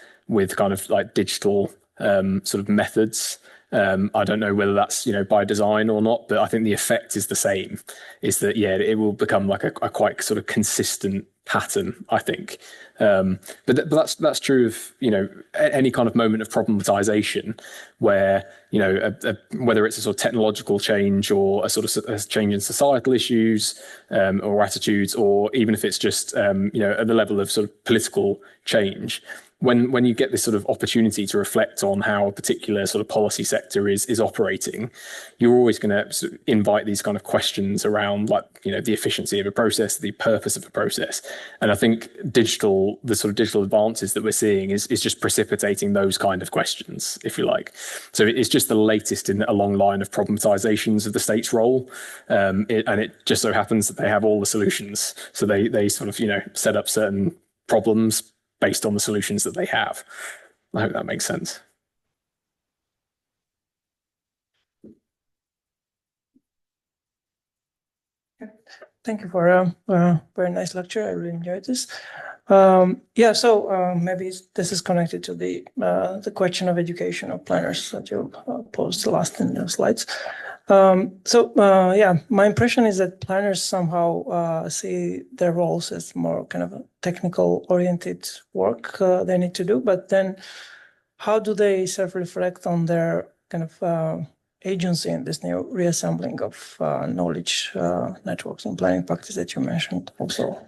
kind of like digital sort of methods. I don't know whether that's, you know, by design or not, but I think the effect is the same. Is that, yeah, it will become like a quite sort of consistent pattern, I think. But that's true of, you know, any kind of moment of problematization where, you know, whether it's a sort of technological change or a sort of a change in societal issues or attitudes, or even if it's just, you know, at the level of sort of political change. When you get this sort of opportunity to reflect on how a particular sort of policy sector is operating, you're always going to sort of invite these kind of questions around, like, you know, the efficiency of a process, the purpose of a process. And I think the sort of digital advances that we're seeing is just precipitating those kind of questions, if you like. So it's just the latest in a long line of problematizations of the state's role. And it just so happens that they have all the solutions. So they sort of, you know, set up certain problems based on the solutions that they have. I hope that makes sense. Thank you for a very nice lecture. I really enjoyed this. So maybe this is connected to the question of education of planners that you posed last in your slides. My impression is that planners somehow see their roles as more kind of a technical oriented work they need to do, but then how do they self-reflect on their kind of agency in this new reassembling of knowledge networks and planning practice that you mentioned also?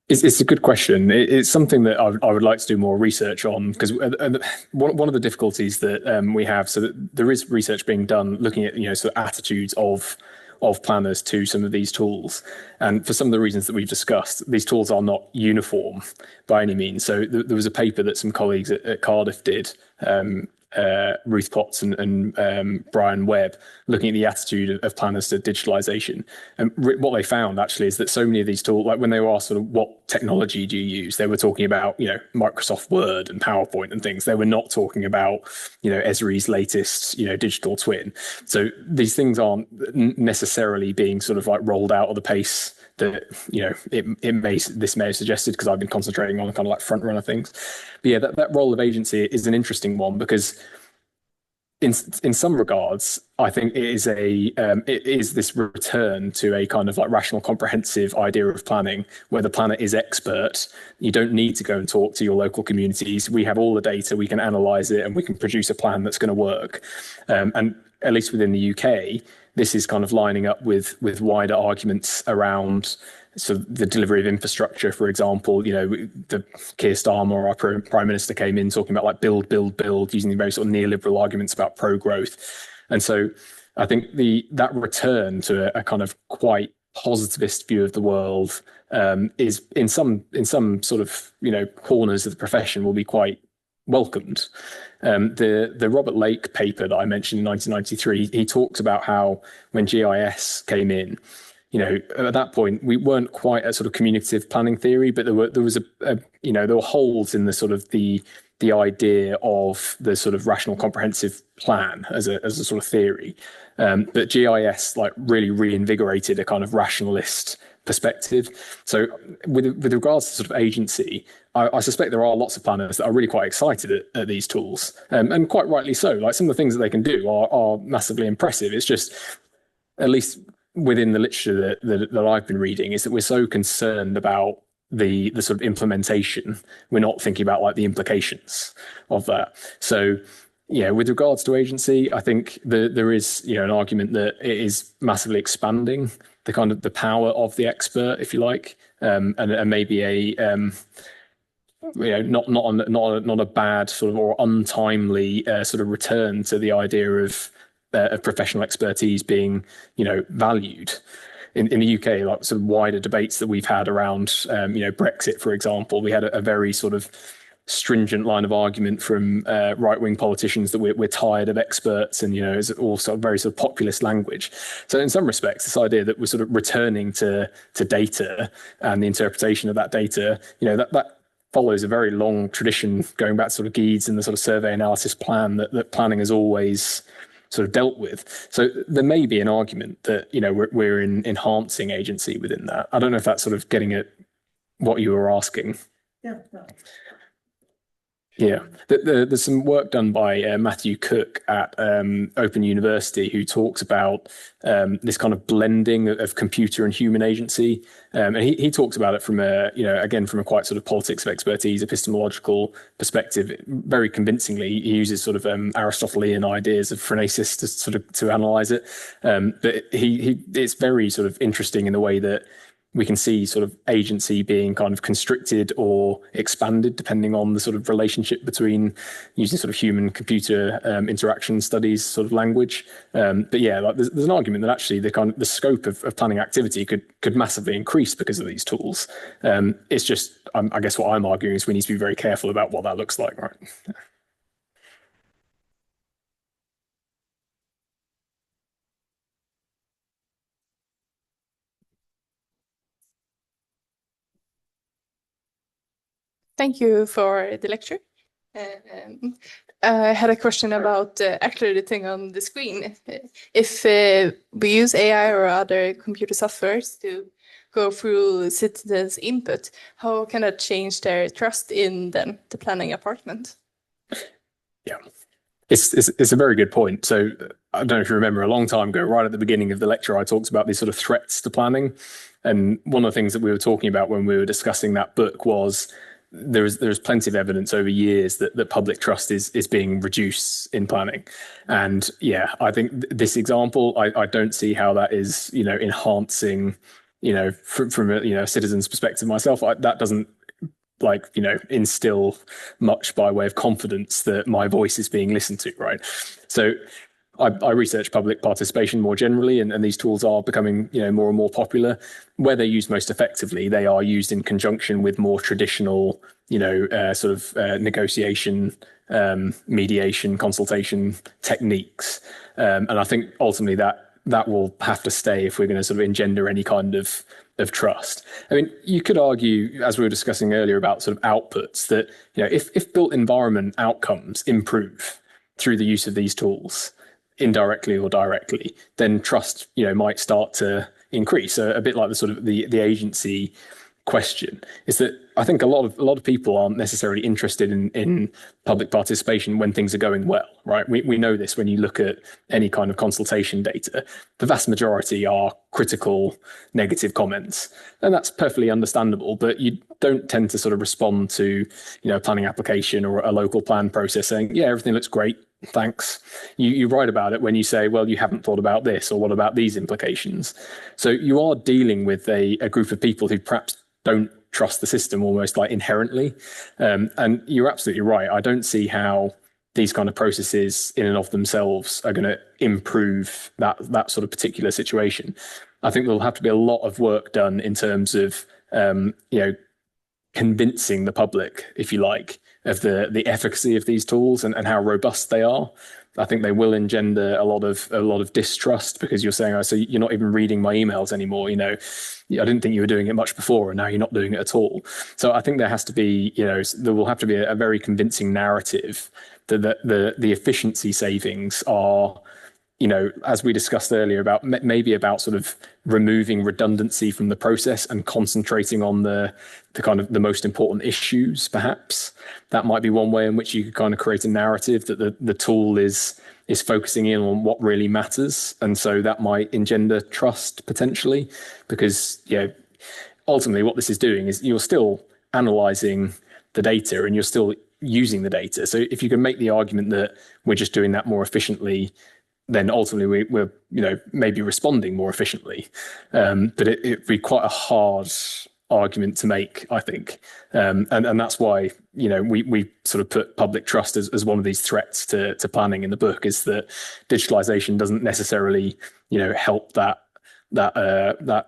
It's a good question. It's something that I would like to do more research on, because one of the difficulties that we have, so that there is research being done looking at, you know, sort of attitudes of planners to some of these tools. And for some of the reasons that we've discussed, these tools are not uniform by any means. So there was a paper that some colleagues at Cardiff did, Ruth Potts and Brian Webb, looking at the attitude of planners to digitalization. And what they found actually is that so many of these tools, like when they were asked sort of what technology do you use, they were talking about, you know, Microsoft Word and PowerPoint and things. They were not talking about, you know, Esri's latest, you know, digital twin. So these things aren't necessarily being sort of like rolled out at the pace that, you know, this may have suggested, because I've been concentrating on kind of like front runner things. But yeah, that role of agency is an interesting one, because in some regards, I think it is this return to a kind of like rational, comprehensive idea of planning, where the planner is expert. You don't need to go and talk to your local communities. We have all the data, we can analyze it, and we can produce a plan that's going to work. And at least within the UK, this is kind of lining up with wider arguments around sort of the delivery of infrastructure, for example. You know, the Keir Starmer, our Prime Minister, came in talking about like build, using the very sort of neoliberal arguments about pro-growth. And so I think that return to a kind of quite positivist view of the world is in some sort of, you know, corners of the profession will be quite welcomed. The Robert Lake paper that I mentioned in 1993, he talks about how when GIS came in, you know, at that point we weren't quite a sort of communicative planning theory, but there were holes in the sort of the idea of the sort of rational comprehensive plan as a sort of theory. But GIS like really reinvigorated a kind of rationalist perspective. So with regards to sort of agency, I suspect there are lots of planners that are really quite excited at these tools, and quite rightly so. Like some of the things that they can do are massively impressive. It's just, at least within the literature that I've been reading, is that we're so concerned about the sort of implementation, we're not thinking about like the implications of that. So yeah, with regards to agency, I think there is, you know, an argument that it is massively expanding the kind of the power of the expert, if you like, and maybe a you know, not a bad sort of or untimely sort of return to the idea of professional expertise being, you know, valued. In the UK, like sort of wider debates that we've had around, you know, Brexit, for example, we had a very sort of stringent line of argument from right-wing politicians that we're tired of experts, and, you know, it's also very sort of populist language. So in some respects, this idea that we're sort of returning to data and the interpretation of that data, you know, that follows a very long tradition going back to sort of Guides and the sort of survey analysis plan that planning has always sort of dealt with. So there may be an argument that, you know, we're enhancing agency within that. I don't know if that's sort of getting at what you were asking. Yeah. Yeah, there's some work done by Matthew Cook at Open University, who talks about this kind of blending of computer and human agency, and he talks about it from a, you know, again from a quite sort of politics of expertise, epistemological perspective. Very convincingly, he uses sort of Aristotelian ideas of phronesis to analyze it, but it's very sort of interesting in the way that we can see sort of agency being kind of constricted or expanded depending on the sort of relationship between using sort of human computer interaction studies sort of language. But yeah, like there's an argument that actually the scope of planning activity could massively increase because of these tools. It's just, I guess what I'm arguing is we need to be very careful about what that looks like, right? Thank you for the lecture. I had a question about actually the thing on the screen. If we use AI or other computer softwares to go through citizens' input, how can that change their trust in then the planning apartment? Yeah, it's a very good point. So I don't know if you remember, a long time ago, right at the beginning of the lecture, I talked about these sort of threats to planning. And one of the things that we were talking about when we were discussing that book was there's plenty of evidence over years that public trust is being reduced in planning. And yeah, I think this example, I don't see how that is, you know, enhancing, you know, from a, you know, citizen's perspective myself, that doesn't, like, you know, instill much by way of confidence that my voice is being listened to, right? So I research public participation more generally, and these tools are becoming, you know, more and more popular. Where they're used most effectively, they are used in conjunction with more traditional, you know, sort of negotiation, mediation, consultation techniques. And I think ultimately that will have to stay if we're going to sort of engender any kind of trust. I mean, you could argue, as we were discussing earlier, about sort of outputs, that, you know, if built environment outcomes improve through the use of these tools, indirectly or directly, then trust, you know, might start to increase. A bit like the sort of the agency question, is that I think a lot of people aren't necessarily interested in public participation when things are going well, right? We know this when you look at any kind of consultation data. The vast majority are critical, negative comments, and that's perfectly understandable. But you don't tend to sort of respond to, a planning application or a local plan process saying, yeah, everything looks great, thanks. You write about it when you say, well, you haven't thought about this, or what about these implications? So you are dealing with a group of people who perhaps don't trust the system almost like inherently. And you're absolutely right. I don't see how these kind of processes in and of themselves are going to improve that sort of particular situation. I think there'll have to be a lot of work done in terms of, convincing the public, if you like, of the efficacy of these tools and how robust they are. I think they will engender a lot of distrust, because you're saying, oh, so you're not even reading my emails anymore. I didn't think you were doing it much before, and now you're not doing it at all. So I think there has to be, there will have to be a very convincing narrative that the efficiency savings are, as we discussed earlier, about maybe about sort of removing redundancy from the process and concentrating on the kind of the most important issues, perhaps. That might be one way in which you could kind of create a narrative that the tool is focusing in on what really matters. And so that might engender trust potentially, because, ultimately what this is doing is you're still analyzing the data and you're still using the data. So if you can make the argument that we're just doing that more efficiently, then ultimately we're maybe responding more efficiently. But it'd be quite a hard argument to make, I think. And that's why, we sort of put public trust as one of these threats to planning in the book, is that digitalization doesn't necessarily, help that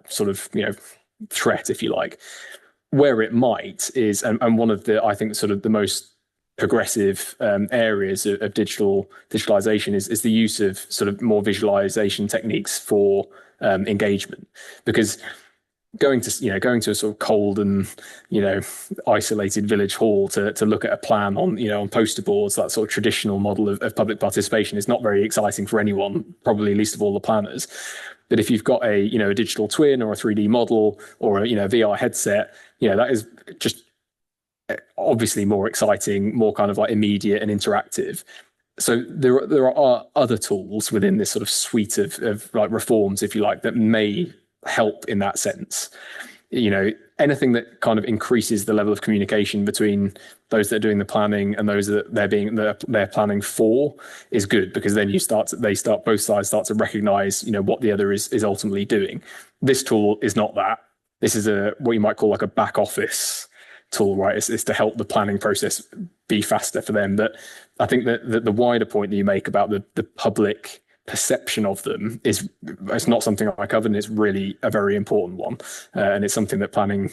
sort of, threat, if you like. Where it might is, and one of the, I think, sort of the most progressive areas of digitalization is the use of sort of more visualization techniques for engagement, because going to a sort of cold and isolated village hall to look at a plan on poster boards, that sort of traditional model of public participation, is not very exciting for anyone, probably least of all the planners. But if you've got a digital twin or a 3D model or a VR headset, that is just obviously more exciting, more kind of like immediate and interactive. So there are other tools within this sort of suite of like reforms, if you like, that may help in that sense. Anything that kind of increases the level of communication between those that are doing the planning and those that they're planning for is good, because then both sides start to recognize what the other is ultimately doing. This tool is not that. This is what you might call like a back office tool, right? It's to help the planning process be faster for them. But I think that the wider point that you make about the public perception of them it's not something I covered, and it's really a very important one. And it's something that planning,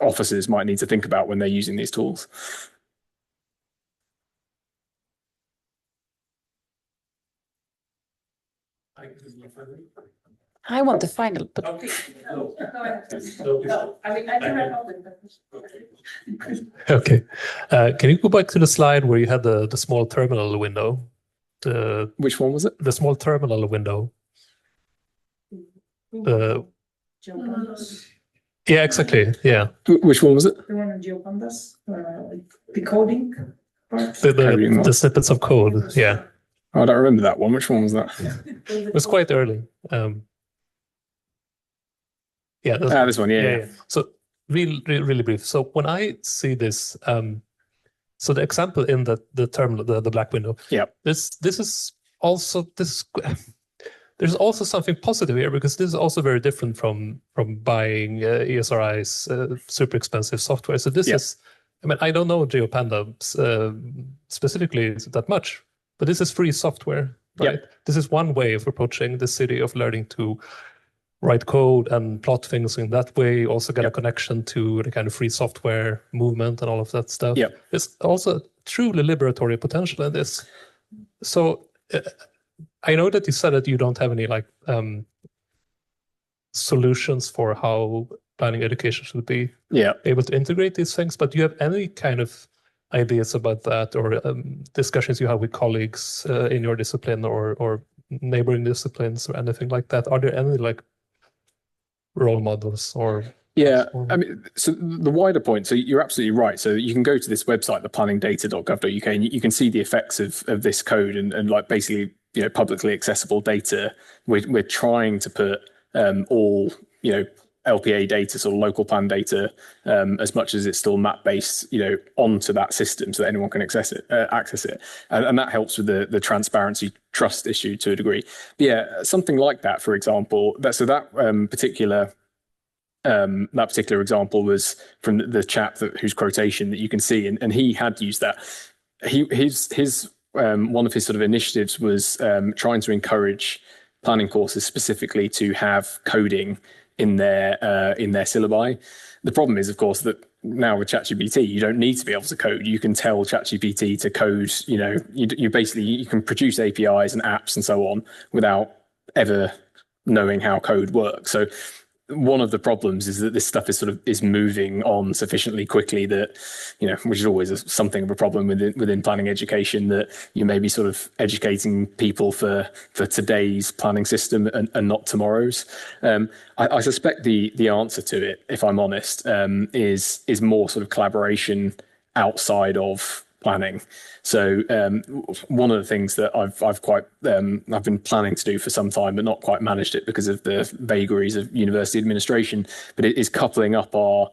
officers might need to think about when they're using these tools. I want the final, but I can wrap up with that. Okay. Can you go back to the slide where you had the small terminal window? Which one was it? The small terminal window. Yeah, exactly. Yeah. Which one was it? The one in GeoPandas, the coding part. The snippets of code. Yeah. I don't remember that one. Which one was that? It was quite early. Yeah. This one. Yeah. So really brief. So when I see this, so the example in the terminal, the black window. Yeah. This is also this. There's also something positive here, because this is also very different from buying ESRI's super expensive software. So this is, I don't know GeoPanda specifically that much, but this is free software, right? Yep. This is one way of approaching the city, of learning to write code and plot things in that way. Also get a connection to the kind of free software movement and all of that stuff. Yep. There's also truly liberatory potential in this. So I know that you said that you don't have any solutions for how planning education should be able to integrate these things, but do you have any kind of ideas about that, or discussions you have with colleagues in your discipline or neighboring disciplines or anything like that? Are there any role models or Yeah, I mean, so the wider point, so you're absolutely right. So you can go to this website, the planningdata.gov.uk, and you can see the effects of this code and like basically, publicly accessible data. We're trying to put all, LPA data, sort of local plan data, as much as it's still map based, onto that system so that anyone can access it, and that helps with the transparency trust issue to a degree. But yeah, something like that, for example, that particular example was from the chap whose quotation that you can see, and he had used that. His one of his sort of initiatives was trying to encourage planning courses specifically to have coding in their syllabi. The problem is, of course, that now with ChatGPT, you don't need to be able to code. You can tell ChatGPT to code. You can produce APIs and apps and so on without ever knowing how code works. So one of the problems is that this stuff is moving on sufficiently quickly that, which is always something of a problem within planning education, that you may be sort of educating people for today's planning system and not tomorrow's. I suspect the answer to it, if I'm honest, is more sort of collaboration outside of planning. So one of the things that I've been planning to do for some time, but not quite managed it because of the vagaries of university administration, but it is coupling up our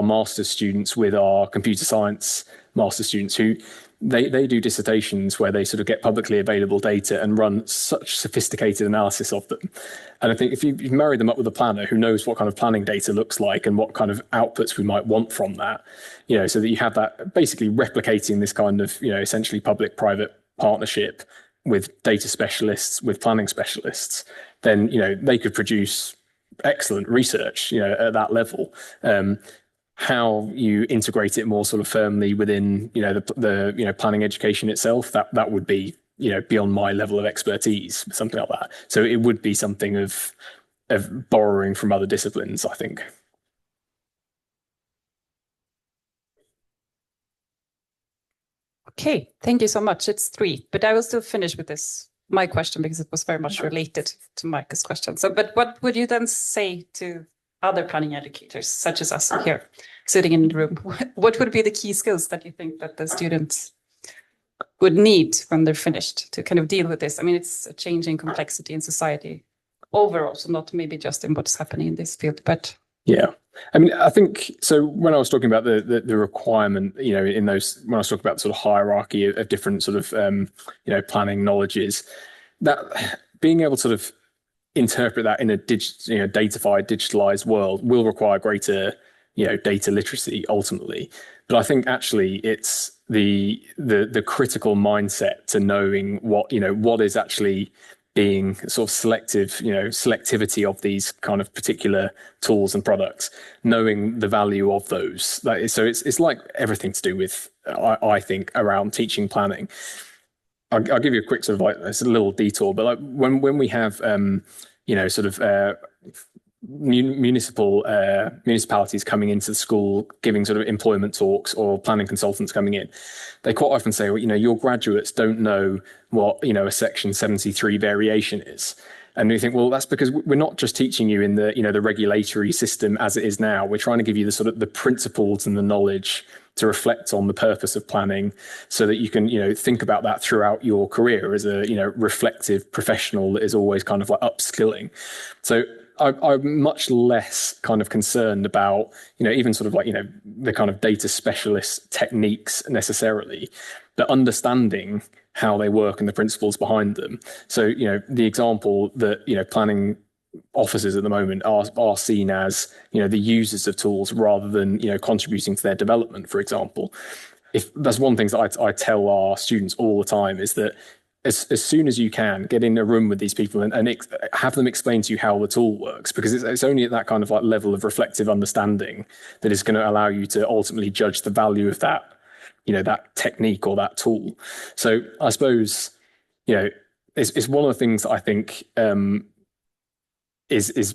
master's students with our computer science master's students who they do dissertations where they sort of get publicly available data and run such sophisticated analysis of them. And I think if you marry them up with a planner who knows what kind of planning data looks like and what kind of outputs we might want from that, so that you have that basically replicating this kind of, essentially public-private partnership with data specialists, with planning specialists, then, they could produce excellent research, at that level. How you integrate it more sort of firmly within, the planning education itself, that would be, beyond my level of expertise, something like that. So it would be something of borrowing from other disciplines, I think. Okay, thank you so much. It's 3, but I will still finish with my question, because it was very much related to Mike's question. So, but what would you then say to other planning educators, such as us here, sitting in the room? What would be the key skills that you think that the students would need when they're finished to kind of deal with this? I mean, it's a changing complexity in society overall, so not maybe just in what's happening in this field, but... Yeah, I mean, I think, so when I was talking about the requirement, in those, when I was talking about the sort of hierarchy of different sort of, planning knowledges, that being able to sort of interpret that in a datafied, digitalized world will require greater, data literacy ultimately. But I think actually it's the critical mindset to knowing what is actually being sort of selective, selectivity of these kind of particular tools and products, knowing the value of those. So it's like everything to do with, I think, around teaching planning. I'll give you a quick sort of like, it's a little detour, but like when we have, sort of municipalities coming into the school, giving sort of employment talks, or planning consultants coming in, they quite often say, well, your graduates don't know what, a Section 73 variation is. And we think, well, that's because we're not just teaching you in the, the regulatory system as it is now. We're trying to give you the sort of the principles and the knowledge to reflect on the purpose of planning, so that you can, think about that throughout your career as a, reflective professional that is always kind of like upskilling. So I'm much less kind of concerned about, even sort of like, the kind of data specialist techniques necessarily, but understanding how they work and the principles behind them. So, the example that, planning officers at the moment are seen as, the users of tools rather than, contributing to their development, for example. If that's one thing that I tell our students all the time, is that as soon as you can, get in a room with these people and have them explain to you how the tool works, because it's only at that kind of like level of reflective understanding that is going to allow you to ultimately judge the value of that, that technique or that tool. So I suppose, it's one of the things that I think is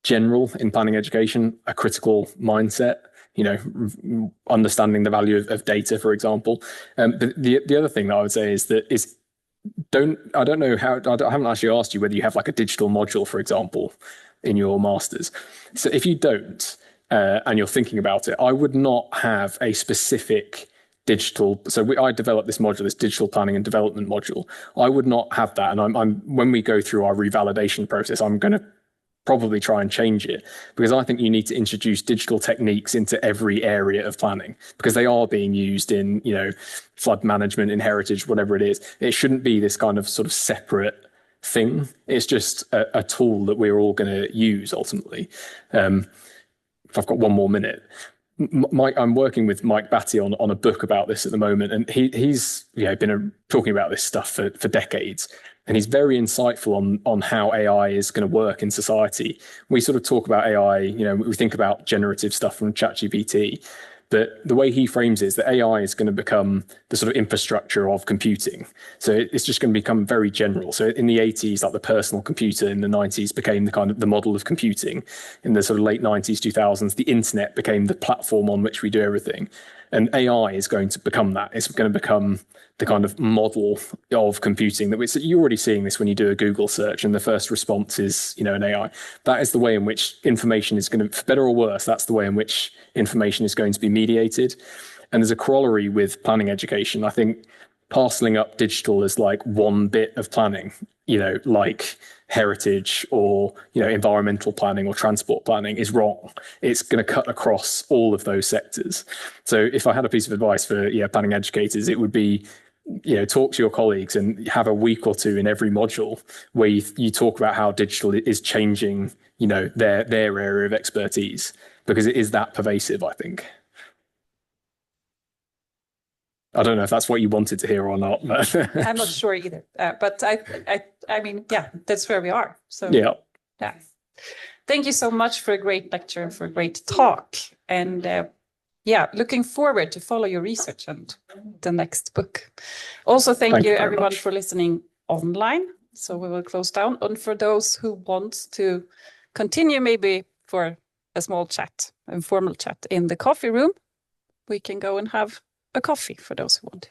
general in planning education, a critical mindset, understanding the value of data, for example. But the other thing that I would say is that I haven't actually asked you whether you have like a digital module, for example, in your masters. So if you don't, and you're thinking about it, I would not have a specific digital. So I developed this module, this digital planning and development module. I would not have that. And when we go through our revalidation process, I'm going to probably try and change it, because I think you need to introduce digital techniques into every area of planning, because they are being used in, flood management, in heritage, whatever it is. It shouldn't be this kind of sort of separate thing. It's just a tool that we're all going to use ultimately. If I've got one more minute, I'm working with Mike Batty on a book about this at the moment, and he's been talking about this stuff for decades. And he's very insightful on how AI is going to work in society. We sort of talk about AI, we think about generative stuff from ChatGPT, but the way he frames it is that AI is going to become the sort of infrastructure of computing. So it's just going to become very general. So in the 80s, like the personal computer, in the 90s became the kind of the model of computing. In the sort of late 90s, 2000s, the internet became the platform on which we do everything. And AI is going to become that. It's going to become the kind of model of computing you're already seeing this when you do a Google search and the first response is, an AI. That is the way in which information is going to, for better or worse, that's the way in which information is going to be mediated. And there's a corollary with planning education. I think parceling up digital as like one bit of planning, like heritage or, environmental planning or transport planning is wrong. It's going to cut across all of those sectors. So if I had a piece of advice for planning educators, it would be, talk to your colleagues and have a week or two in every module where you talk about how digital is changing, their area of expertise, because it is that pervasive, I think. I don't know if that's what you wanted to hear or not. But I'm not sure either. But I mean, that's where we are. So yeah. Thank you so much for a great lecture and for a great talk. And looking forward to follow your research and the next book. Also, thank you everyone for listening online. So we will close down. And for those who want to continue, maybe for a small chat, informal chat in the coffee room, we can go and have a coffee for those who want to.